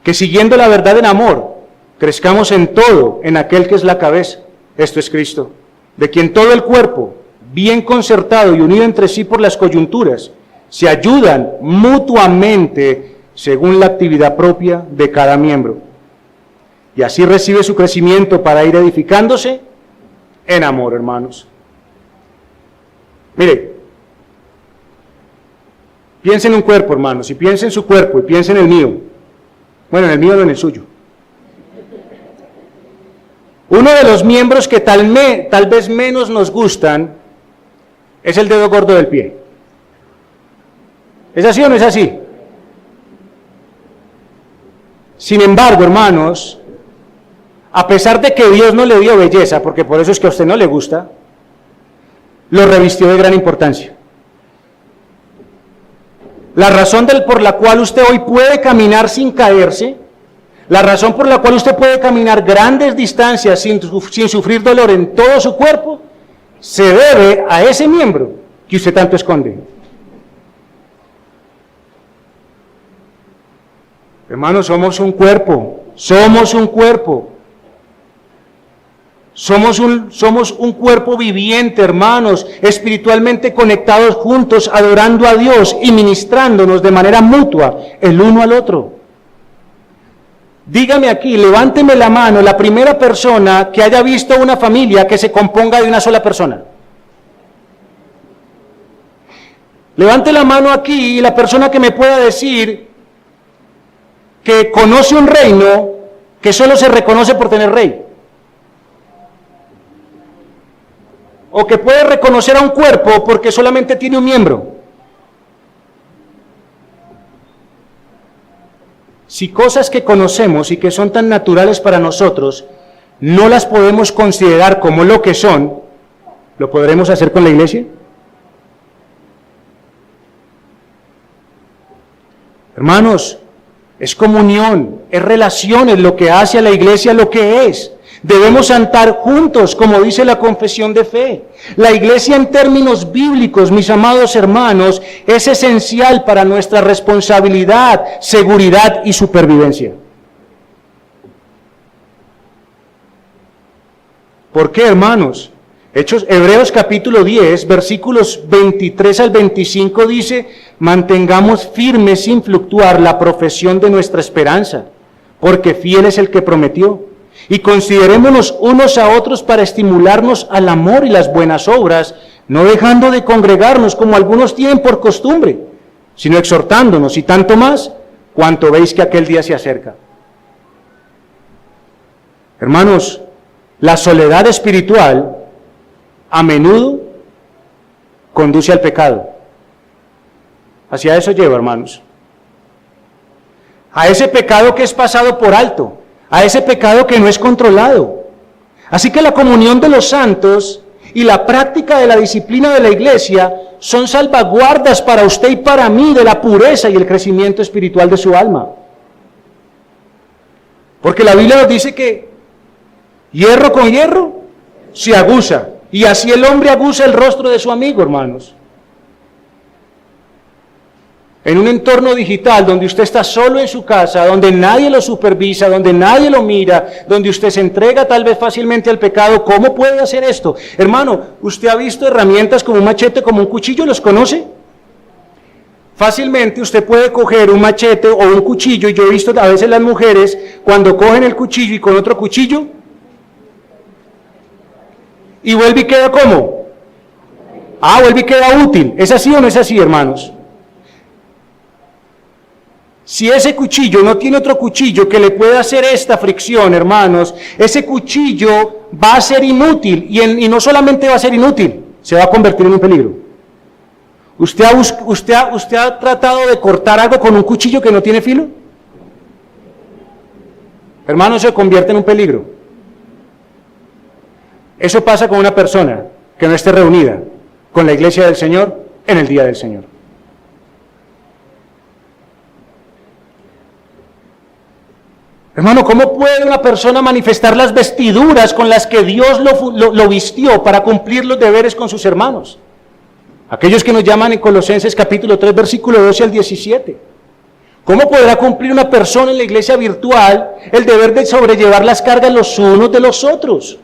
que siguiendo la verdad en amor, crezcamos en todo en aquel que es la cabeza, esto es Cristo, de quien todo el cuerpo, bien concertado y unido entre sí por las coyunturas, se ayudan mutuamente según la actividad propia de cada miembro. Y así recibe su crecimiento para ir edificándose en amor, hermanos. Mire, piensa en un cuerpo, hermanos, y piensa en su cuerpo y piensa en el mío. Bueno, en el mío no en el suyo. Uno de los miembros que tal vez menos nos gustan es el dedo gordo del pie. ¿Es así o no es así? Sin embargo, hermanos, a pesar de que Dios no le dio belleza, porque por eso es que a usted no le gusta, lo revistió de gran importancia. La razón por la cual usted hoy puede caminar sin caerse, la razón por la cual usted puede caminar grandes distancias sin sufrir dolor en todo su cuerpo, se debe a ese miembro que usted tanto esconde. Hermanos, somos un cuerpo, somos un cuerpo. Somos un cuerpo viviente, hermanos, espiritualmente conectados juntos, adorando a Dios y ministrándonos de manera mutua el uno al otro. Dígame aquí, levánteme la mano, la primera persona que haya visto una familia que se componga de una sola persona. Levante la mano aquí y la persona que me pueda decir que conoce un reino que solo se reconoce por tener rey. O que puede reconocer a un cuerpo porque solamente tiene un miembro. Si cosas que conocemos y que son tan naturales para nosotros, no las podemos considerar como lo que son, ¿lo podremos hacer con la iglesia? Hermanos, es comunión, es relaciones lo que hace a la iglesia lo que es. Debemos andar juntos, como dice la confesión de fe. La iglesia en términos bíblicos, mis amados hermanos, es esencial para nuestra responsabilidad, seguridad y supervivencia. ¿Por qué, hermanos? Hebreos capítulo 10, versículos 23 al 25 dice: mantengamos firme sin fluctuar la profesión de nuestra esperanza, porque fiel es el que prometió. Y considerémonos unos a otros para estimularnos al amor y las buenas obras, no dejando de congregarnos como algunos tienen por costumbre, sino exhortándonos, y tanto más, cuanto veis que aquel día se acerca. Hermanos, la soledad espiritual a menudo conduce al pecado. Hacia eso lleva, hermanos. A ese pecado que es pasado por alto, a ese pecado que no es controlado. Así que la comunión de los santos y la práctica de la disciplina de la iglesia son salvaguardas para usted y para mí de la pureza y el crecimiento espiritual de su alma. Porque la Biblia nos dice que hierro con hierro se aguza, y así el hombre aguza el rostro de su amigo, hermanos. En un entorno digital donde usted está solo en su casa, donde nadie lo supervisa, donde nadie lo mira, donde usted se entrega tal vez fácilmente al pecado, ¿cómo puede hacer esto? Hermano, ¿usted ha visto herramientas como un machete, como un cuchillo? ¿Los conoce? Fácilmente usted puede coger un machete o un cuchillo, y yo he visto a veces las mujeres cuando cogen el cuchillo y con otro cuchillo, y vuelve y queda ¿cómo? Vuelve y queda útil. ¿Es así o no es así, hermanos? Si ese cuchillo no tiene otro cuchillo que le pueda hacer esta fricción, hermanos, ese cuchillo va a ser inútil, y no solamente va a ser inútil, se va a convertir en un peligro. ¿Usted ha tratado de cortar algo con un cuchillo que no tiene filo? Hermano, se convierte en un peligro. Eso pasa con una persona que no esté reunida con la iglesia del Señor en el día del Señor. Hermano, ¿cómo puede una persona manifestar las vestiduras con las que Dios lo vistió para cumplir los deberes con sus hermanos? Aquellos que nos llaman en Colosenses capítulo 3, versículo 12 al 17. ¿Cómo podrá cumplir una persona en la iglesia virtual el deber de sobrellevar las cargas los unos de los otros?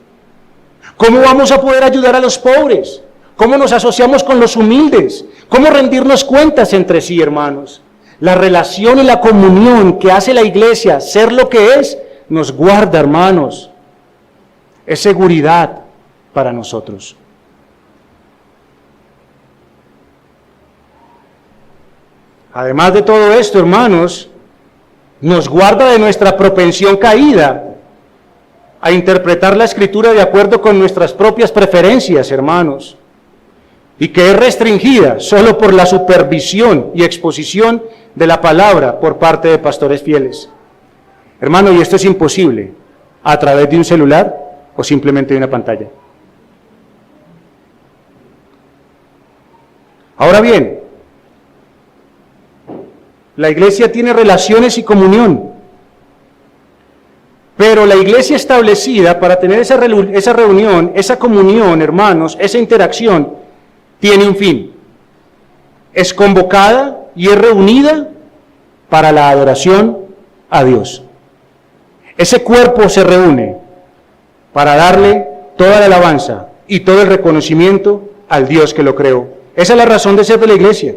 ¿Cómo vamos a poder ayudar a los pobres? ¿Cómo nos asociamos con los humildes? ¿Cómo rendirnos cuentas entre sí, hermanos? La relación y la comunión que hace la iglesia ser lo que es, nos guarda, hermanos. Es seguridad para nosotros. Además de todo esto, hermanos, nos guarda de nuestra propensión caída a interpretar la Escritura de acuerdo con nuestras propias preferencias, hermanos, y que es restringida solo por la supervisión y exposición de la palabra por parte de pastores fieles. Hermano, y esto es imposible a través de un celular o simplemente de una pantalla. Ahora bien, la iglesia tiene relaciones y comunión, pero la iglesia establecida para tener esa reunión, esa comunión, hermanos, esa interacción, tiene un fin. Es convocada y es reunida para la adoración a Dios. Ese cuerpo se reúne para darle toda la alabanza y todo el reconocimiento al Dios que lo creó. Esa es la razón de ser de la iglesia.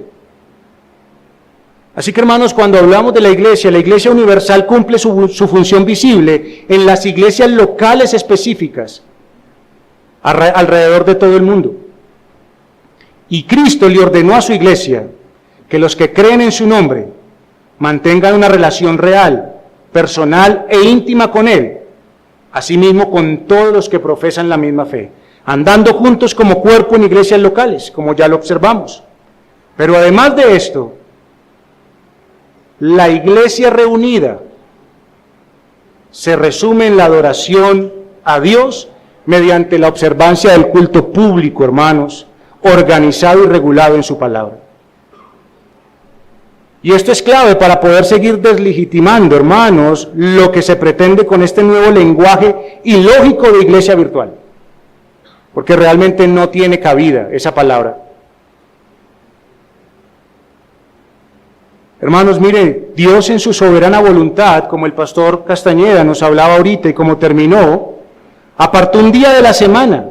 Así que, hermanos, cuando hablamos de la iglesia universal cumple su función visible en las iglesias locales específicas alrededor de todo el mundo. Y Cristo le ordenó a su iglesia que los que creen en su nombre mantengan una relación real, personal e íntima con Él, asimismo con todos los que profesan la misma fe, andando juntos como cuerpo en iglesias locales, como ya lo observamos. Pero además de esto, la iglesia reunida se resume en la adoración a Dios mediante la observancia del culto público, hermanos, organizado y regulado en su palabra. Y esto es clave para poder seguir deslegitimando, hermanos, lo que se pretende con este nuevo lenguaje ilógico de iglesia virtual, porque realmente no tiene cabida esa palabra. Hermanos, miren, Dios en su soberana voluntad, como el pastor Castañeda nos hablaba ahorita y como terminó, apartó un día de la semana.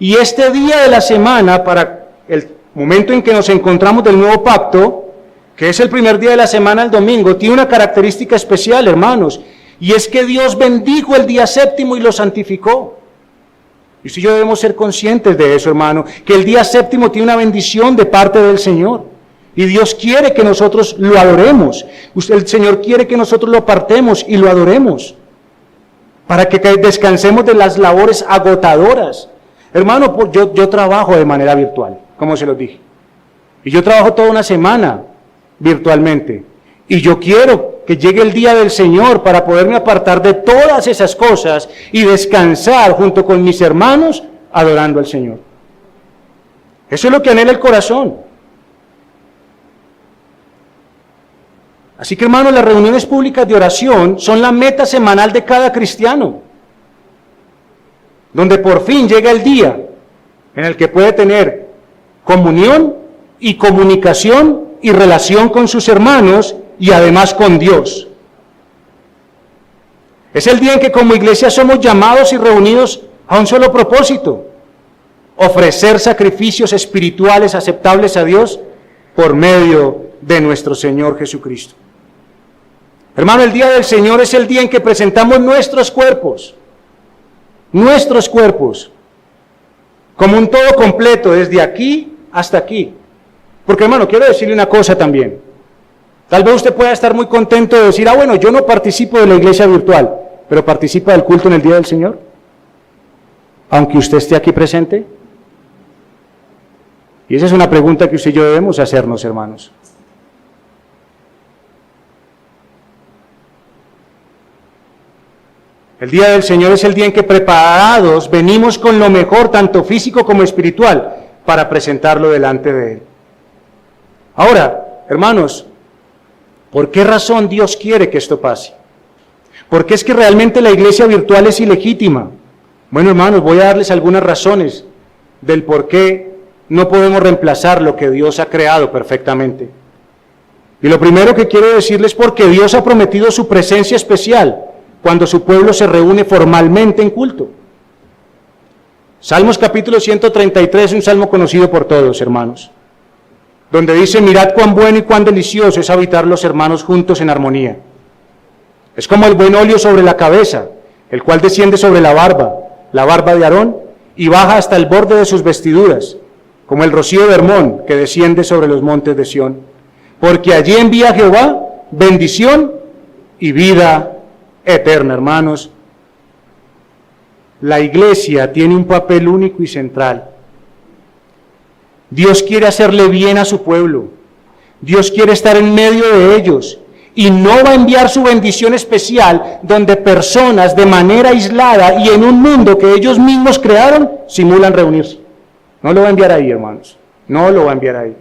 Y este día de la semana, para el momento en que nos encontramos del nuevo pacto, que es el primer día de la semana, el domingo, tiene una característica especial, hermanos, y es que Dios bendijo el día séptimo y lo santificó. Y si yo debemos ser conscientes de eso, hermano, que el día séptimo tiene una bendición de parte del Señor. Y Dios quiere que nosotros lo adoremos. El Señor quiere que nosotros lo apartemos y lo adoremos, para que descansemos de las labores agotadoras. Hermano, yo trabajo de manera virtual, como se los dije. Y yo trabajo toda una semana virtualmente. Y yo quiero que llegue el día del Señor para poderme apartar de todas esas cosas y descansar junto con mis hermanos adorando al Señor. Eso es lo que anhela el corazón. Así que, hermanos, las reuniones públicas de oración son la meta semanal de cada cristiano, donde por fin llega el día en el que puede tener comunión y comunicación y relación con sus hermanos y además con Dios. Es el día en que como iglesia somos llamados y reunidos a un solo propósito: ofrecer sacrificios espirituales aceptables a Dios por medio de nuestro Señor Jesucristo. Hermano, el día del Señor es el día en que presentamos nuestros cuerpos, como un todo completo, desde aquí hasta aquí. Porque, hermano, quiero decirle una cosa también. Tal vez usted pueda estar muy contento de decir, bueno, yo no participo de la iglesia virtual, pero participa del culto en el día del Señor, aunque usted esté aquí presente. Y esa es una pregunta que usted y yo debemos hacernos, hermanos. El día del Señor es el día en que preparados venimos con lo mejor, tanto físico como espiritual, para presentarlo delante de Él. Ahora, hermanos, ¿por qué razón Dios quiere que esto pase? ¿Por qué es que realmente la iglesia virtual es ilegítima? Bueno, hermanos, voy a darles algunas razones del por qué no podemos reemplazar lo que Dios ha creado perfectamente. Y lo primero que quiero decirles es porque Dios ha prometido su presencia especial cuando su pueblo se reúne formalmente en culto. Salmos capítulo 133, un salmo conocido por todos, hermanos, donde dice: mirad cuán bueno y cuán delicioso es habitar los hermanos juntos en armonía. Es como el buen óleo sobre la cabeza, el cual desciende sobre la barba de Aarón, y baja hasta el borde de sus vestiduras, como el rocío de Hermón que desciende sobre los montes de Sión. Porque allí envía Jehová bendición y vida eterna. Hermanos, la iglesia tiene un papel único y central. Dios quiere hacerle bien a su pueblo. Dios quiere estar en medio de ellos. Y no va a enviar su bendición especial donde personas de manera aislada y en un mundo que ellos mismos crearon simulan reunirse. No lo va a enviar ahí, hermanos. No lo va a enviar ahí.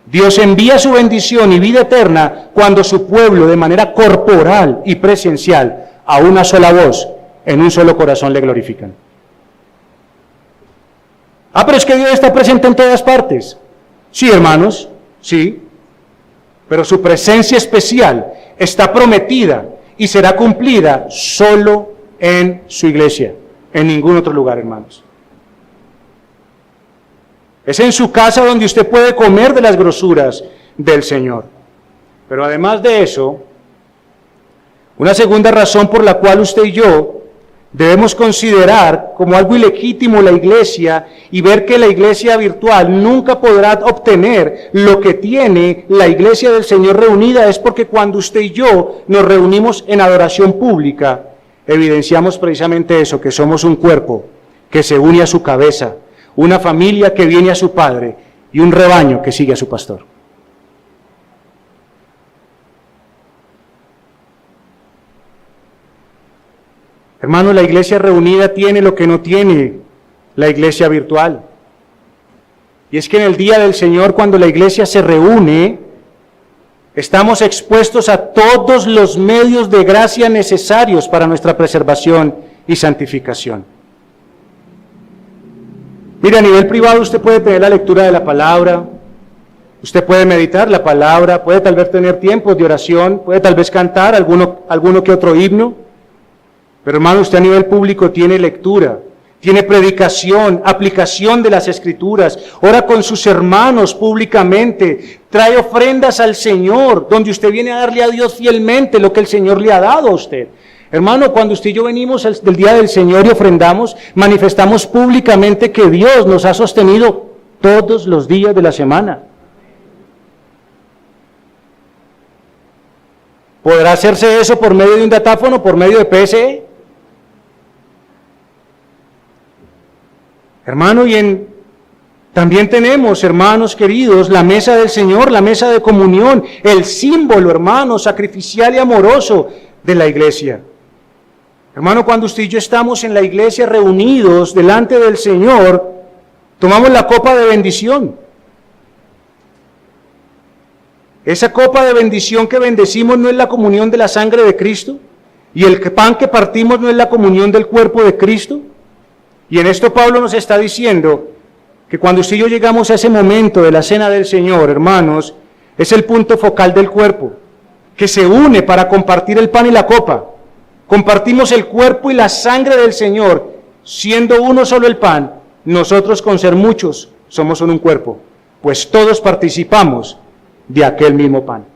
Dios envía su bendición y vida eterna cuando su pueblo de manera corporal y presencial, a una sola voz, en un solo corazón le glorifican. Pero es que Dios está presente en todas partes. Sí, hermanos, sí. Pero su presencia especial está prometida y será cumplida solo en su iglesia, en ningún otro lugar, hermanos. Es en su casa donde usted puede comer de las grosuras del Señor. Pero además de eso, una segunda razón por la cual usted y yo debemos considerar como algo ilegítimo la iglesia y ver que la iglesia virtual nunca podrá obtener lo que tiene la iglesia del Señor reunida, es porque cuando usted y yo nos reunimos en adoración pública, evidenciamos precisamente eso, que somos un cuerpo que se une a su cabeza, una familia que viene a su padre y un rebaño que sigue a su pastor. Hermano, la iglesia reunida tiene lo que no tiene la iglesia virtual. Y es que en el día del Señor, cuando la iglesia se reúne, estamos expuestos a todos los medios de gracia necesarios para nuestra preservación y santificación. Mire, a nivel privado usted puede tener la lectura de la palabra, usted puede meditar la palabra, puede tal vez tener tiempos de oración, puede tal vez cantar alguno que otro himno, pero hermano, usted a nivel público tiene lectura, tiene predicación, aplicación de las Escrituras, ora con sus hermanos públicamente, trae ofrendas al Señor, donde usted viene a darle a Dios fielmente lo que el Señor le ha dado a usted. Hermano, cuando usted y yo venimos del día del Señor y ofrendamos, manifestamos públicamente que Dios nos ha sostenido todos los días de la semana. ¿Podrá hacerse eso por medio de un datáfono, por medio de PSE? Hermano, y en También tenemos, hermanos queridos, la mesa del Señor, la mesa de comunión, el símbolo, hermano, sacrificial y amoroso de la iglesia. Hermano, cuando usted y yo estamos en la iglesia reunidos delante del Señor, tomamos la copa de bendición. Esa copa de bendición que bendecimos no es la comunión de la sangre de Cristo, y el pan que partimos no es la comunión del cuerpo de Cristo. Y en esto Pablo nos está diciendo que cuando usted y yo llegamos a ese momento de la cena del Señor, hermanos, es el punto focal del cuerpo, que se une para compartir el pan y la copa. Compartimos el cuerpo y la sangre del Señor, siendo uno solo el pan, nosotros con ser muchos somos un cuerpo, pues todos participamos de aquel mismo pan.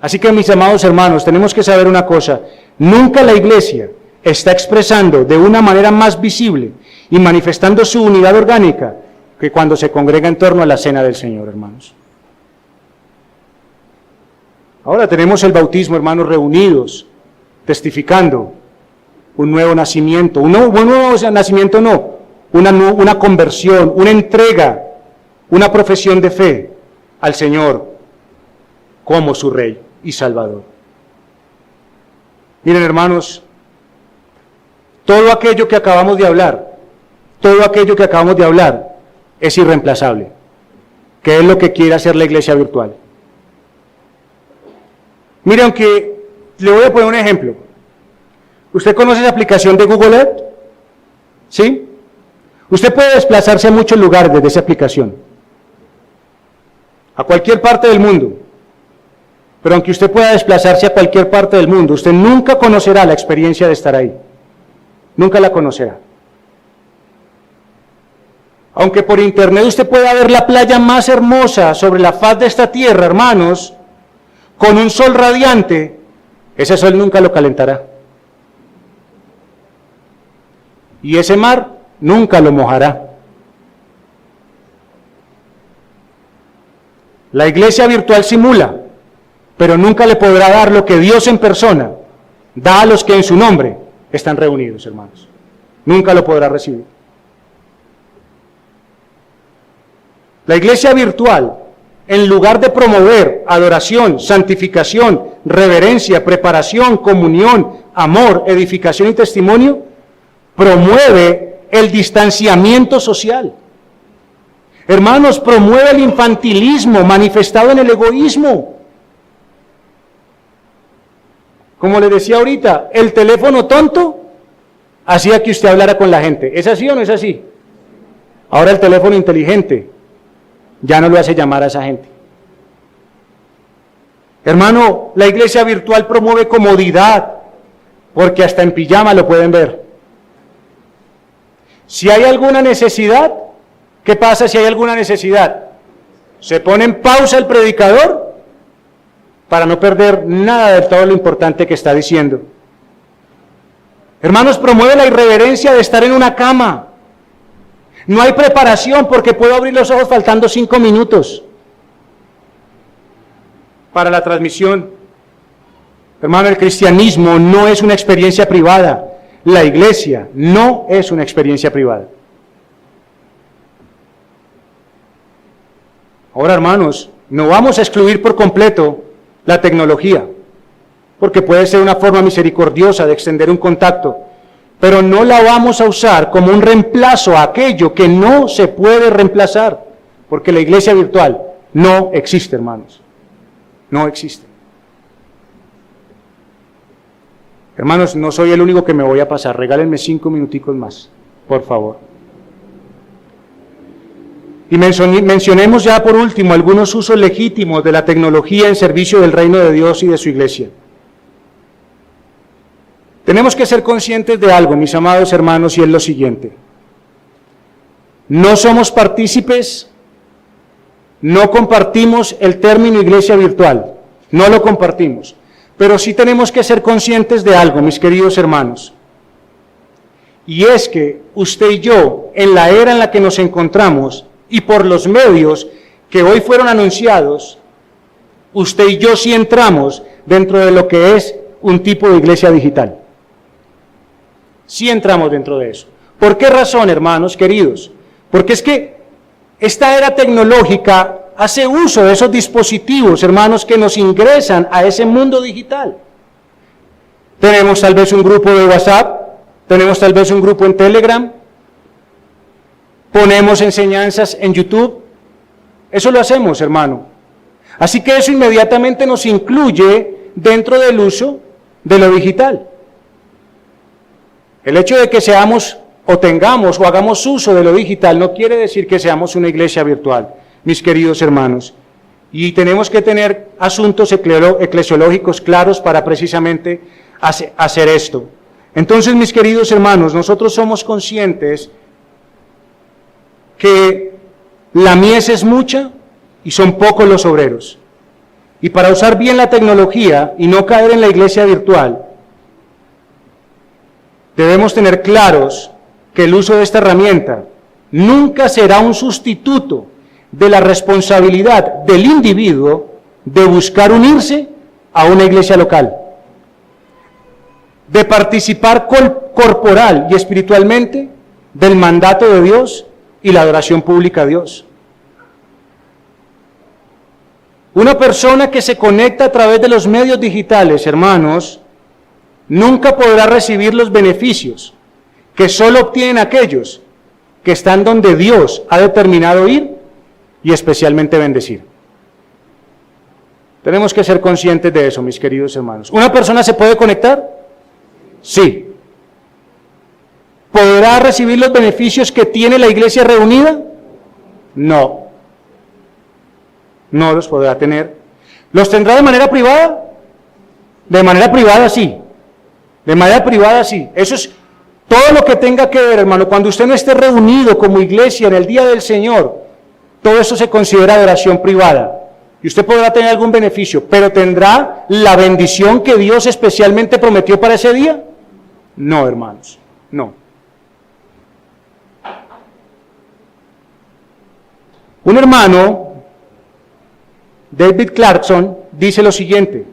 Así que, mis amados hermanos, tenemos que saber una cosa: nunca la iglesia está expresando de una manera más visible y manifestando su unidad orgánica que cuando se congrega en torno a la cena del Señor, hermanos. Ahora tenemos el bautismo, hermanos, reunidos, testificando un nuevo nacimiento, un nuevo nacimiento no, una conversión, una entrega, una profesión de fe al Señor como su Rey y Salvador. Miren, hermanos, todo aquello que acabamos de hablar es irreemplazable, que es lo que quiere hacer la iglesia virtual. Mire, aunque le voy a poner un ejemplo. ¿Usted conoce esa aplicación de Google Earth? ¿Sí? Usted puede desplazarse a muchos lugares desde esa aplicación, a cualquier parte del mundo. Pero aunque usted pueda desplazarse a cualquier parte del mundo, usted nunca conocerá la experiencia de estar ahí. Nunca la conocerá. Aunque por internet usted pueda ver la playa más hermosa sobre la faz de esta tierra, hermanos, con un sol radiante, ese sol nunca lo calentará. Y ese mar nunca lo mojará. La iglesia virtual simula, pero nunca le podrá dar lo que Dios en persona da a los que en su nombre están reunidos, hermanos. Nunca lo podrá recibir. La iglesia virtual, en lugar de promover adoración, santificación, reverencia, preparación, comunión, amor, edificación y testimonio, promueve el distanciamiento social. Hermanos, promueve el infantilismo manifestado en el egoísmo. Como le decía ahorita, el teléfono tonto hacía que usted hablara con la gente. ¿Es así o no es así? Ahora el teléfono inteligente ya no lo hace llamar a esa gente. Hermano, la iglesia virtual promueve comodidad, porque hasta en pijama lo pueden ver. Si hay alguna necesidad, ¿qué pasa si hay alguna necesidad? Se pone en pausa el predicador para no perder nada de todo lo importante que está diciendo. Hermanos, promueve la irreverencia de estar en una cama. No hay preparación porque puedo abrir los ojos faltando 5 minutos para la transmisión. Hermano, el cristianismo no es una experiencia privada. La iglesia no es una experiencia privada. Ahora, hermanos, no vamos a excluir por completo la tecnología, porque puede ser una forma misericordiosa de extender un contacto, pero no la vamos a usar como un reemplazo a aquello que no se puede reemplazar, porque la iglesia virtual no existe, hermanos, no existe. Hermanos, no soy el único que me voy a pasar, regálenme 5 minuticos más, por favor. Y mencionemos ya por último algunos usos legítimos de la tecnología en servicio del reino de Dios y de su iglesia. Tenemos que ser conscientes de algo, mis amados hermanos, y es lo siguiente. No somos partícipes, no compartimos el término iglesia virtual, no lo compartimos, pero sí tenemos que ser conscientes de algo, mis queridos hermanos, y es que usted y yo, en la era en la que nos encontramos, y por los medios que hoy fueron anunciados, usted y yo sí entramos dentro de lo que es un tipo de iglesia digital. Sí entramos dentro de eso. ¿Por qué razón, hermanos queridos? Porque es que esta era tecnológica hace uso de esos dispositivos, hermanos, que nos ingresan a ese mundo digital. Tenemos tal vez un grupo de WhatsApp, tenemos tal vez un grupo en Telegram, ponemos enseñanzas en YouTube. Eso lo hacemos, hermano. Así que eso inmediatamente nos incluye dentro del uso de lo digital. El hecho de que seamos o tengamos o hagamos uso de lo digital no quiere decir que seamos una iglesia virtual, mis queridos hermanos. Y tenemos que tener asuntos eclesiológicos claros para precisamente hacer esto. Entonces, mis queridos hermanos, nosotros somos conscientes que la mies es mucha y son pocos los obreros. Y para usar bien la tecnología y no caer en la iglesia virtual, debemos tener claros que el uso de esta herramienta nunca será un sustituto de la responsabilidad del individuo de buscar unirse a una iglesia local, de participar corporal y espiritualmente del mandato de Dios y la adoración pública a Dios. Una persona que se conecta a través de los medios digitales, hermanos, nunca podrá recibir los beneficios que solo obtienen aquellos que están donde Dios ha determinado ir y especialmente bendecir. Tenemos que ser conscientes de eso, mis queridos hermanos. ¿Una persona se puede conectar? Sí. ¿Podrá recibir los beneficios que tiene la iglesia reunida? No. No los podrá tener. ¿Los tendrá de manera privada? De manera privada sí. De manera privada sí. Eso es todo lo que tenga que ver, hermano. Cuando usted no esté reunido como iglesia en el día del Señor, todo eso se considera adoración privada. Y usted podrá tener algún beneficio, pero ¿tendrá la bendición que Dios especialmente prometió para ese día? No, hermanos, no. Un hermano, David Clarkson, dice lo siguiente: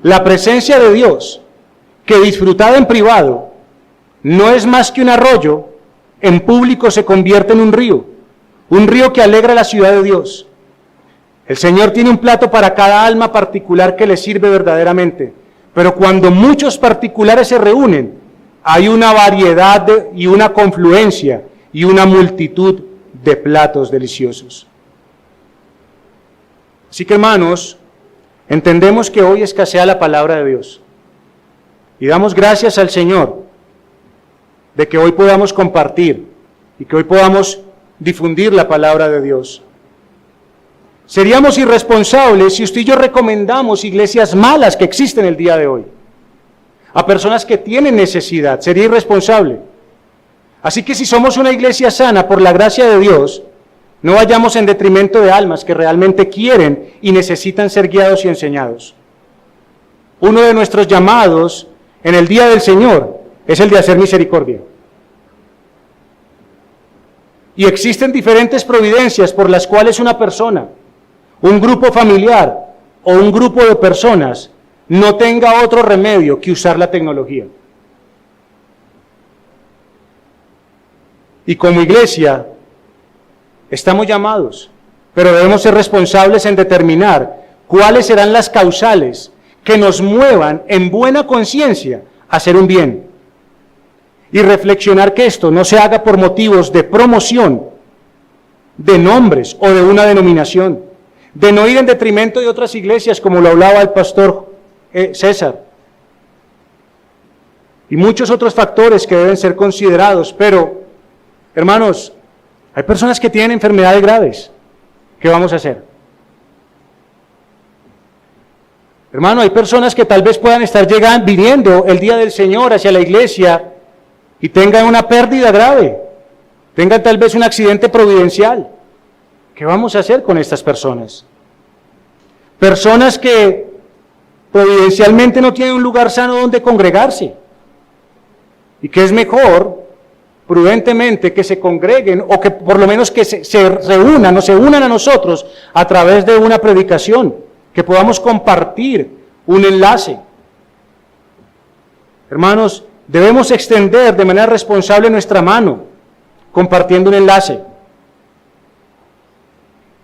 la presencia de Dios, que disfrutada en privado, no es más que un arroyo, en público se convierte en un río que alegra la ciudad de Dios. El Señor tiene un plato para cada alma particular que le sirve verdaderamente, pero cuando muchos particulares se reúnen, hay una variedad y una confluencia y una multitud de platos deliciosos. Así que, hermanos, entendemos que hoy escasea la palabra de Dios y damos gracias al Señor de que hoy podamos compartir y que hoy podamos difundir la palabra de Dios. Seríamos irresponsables si usted y yo recomendamos iglesias malas que existen el día de hoy a personas que tienen necesidad. Sería irresponsable. Así que si somos una iglesia sana por la gracia de Dios, no vayamos en detrimento de almas que realmente quieren y necesitan ser guiados y enseñados. Uno de nuestros llamados en el día del Señor es el de hacer misericordia. Y existen diferentes providencias por las cuales una persona, un grupo familiar o un grupo de personas no tenga otro remedio que usar la tecnología. Y como iglesia estamos llamados, pero debemos ser responsables en determinar cuáles serán las causales que nos muevan en buena conciencia a hacer un bien. Y reflexionar que esto no se haga por motivos de promoción, de nombres o de una denominación, de no ir en detrimento de otras iglesias, como lo hablaba el pastor César, y muchos otros factores que deben ser considerados. Pero, hermanos, hay personas que tienen enfermedades graves. ¿Qué vamos a hacer? Hermano, hay personas que tal vez puedan estar viniendo el día del Señor hacia la iglesia y tengan una pérdida grave, tengan tal vez un accidente providencial. ¿Qué vamos a hacer con estas personas? Personas que providencialmente no tienen un lugar sano donde congregarse, y que es mejor, prudentemente, que se congreguen, o que por lo menos que se reúnan o se unan a nosotros a través de una predicación, que podamos compartir un enlace. Hermanos, debemos extender de manera responsable nuestra mano, compartiendo un enlace.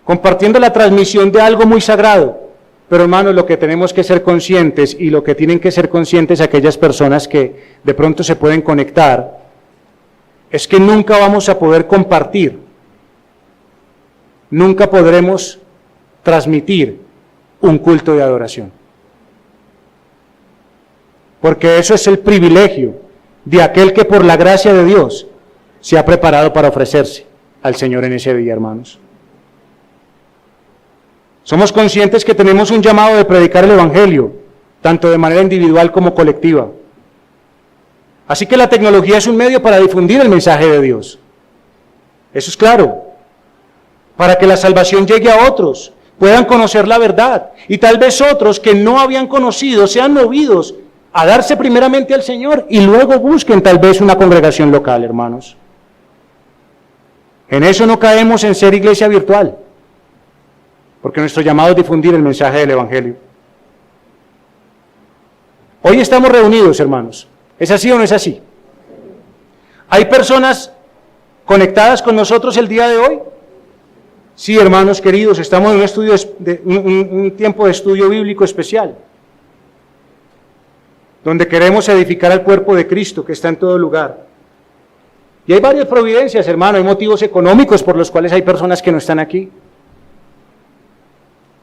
compartiendo la transmisión de algo muy sagrado. Pero hermanos, lo que tenemos que ser conscientes y lo que tienen que ser conscientes aquellas personas que de pronto se pueden conectar, es que nunca vamos a poder compartir, nunca podremos transmitir un culto de adoración. Porque eso es el privilegio de aquel que por la gracia de Dios se ha preparado para ofrecerse al Señor en ese día, hermanos. Somos conscientes que tenemos un llamado de predicar el Evangelio, tanto de manera individual como colectiva. Así que la tecnología es un medio para difundir el mensaje de Dios. Eso es claro. Para que la salvación llegue a otros, puedan conocer la verdad. Y tal vez otros que no habían conocido sean movidos a darse primeramente al Señor y luego busquen tal vez una congregación local, hermanos. En eso no caemos en ser iglesia virtual, porque nuestro llamado es difundir el mensaje del Evangelio. Hoy estamos reunidos, hermanos. ¿Es así o no es así? ¿Hay personas conectadas con nosotros el día de hoy? Sí, hermanos queridos, estamos en un tiempo de estudio bíblico especial, donde queremos edificar al cuerpo de Cristo que está en todo lugar. Y hay varias providencias, hermano, hay motivos económicos por los cuales hay personas que no están aquí.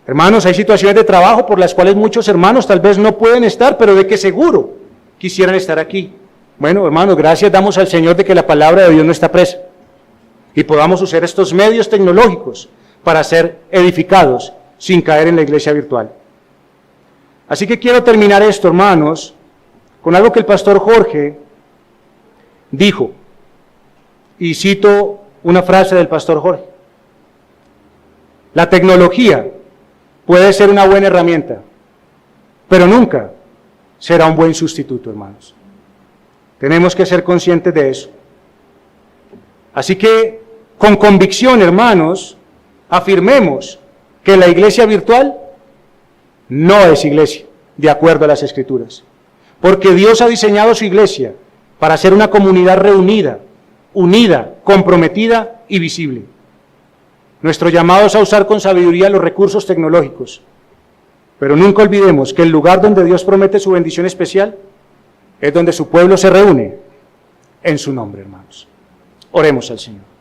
Hermanos, hay situaciones de trabajo por las cuales muchos hermanos tal vez no pueden estar, pero de que seguro quisieran estar aquí. Bueno, hermanos, gracias damos al Señor de que la palabra de Dios no está presa y podamos usar estos medios tecnológicos para ser edificados sin caer en la iglesia virtual. Así que quiero terminar esto, hermanos, con algo que el pastor Jorge dijo, y cito una frase del pastor Jorge: la tecnología puede ser una buena herramienta, pero nunca será un buen sustituto, hermanos. Tenemos que ser conscientes de eso. Así que, con convicción, hermanos, afirmemos que la iglesia virtual no es iglesia, de acuerdo a las Escrituras. Porque Dios ha diseñado su iglesia para ser una comunidad reunida, unida, comprometida y visible. Nuestro llamado es a usar con sabiduría los recursos tecnológicos, pero nunca olvidemos que el lugar donde Dios promete su bendición especial es donde su pueblo se reúne en su nombre, hermanos. Oremos al Señor.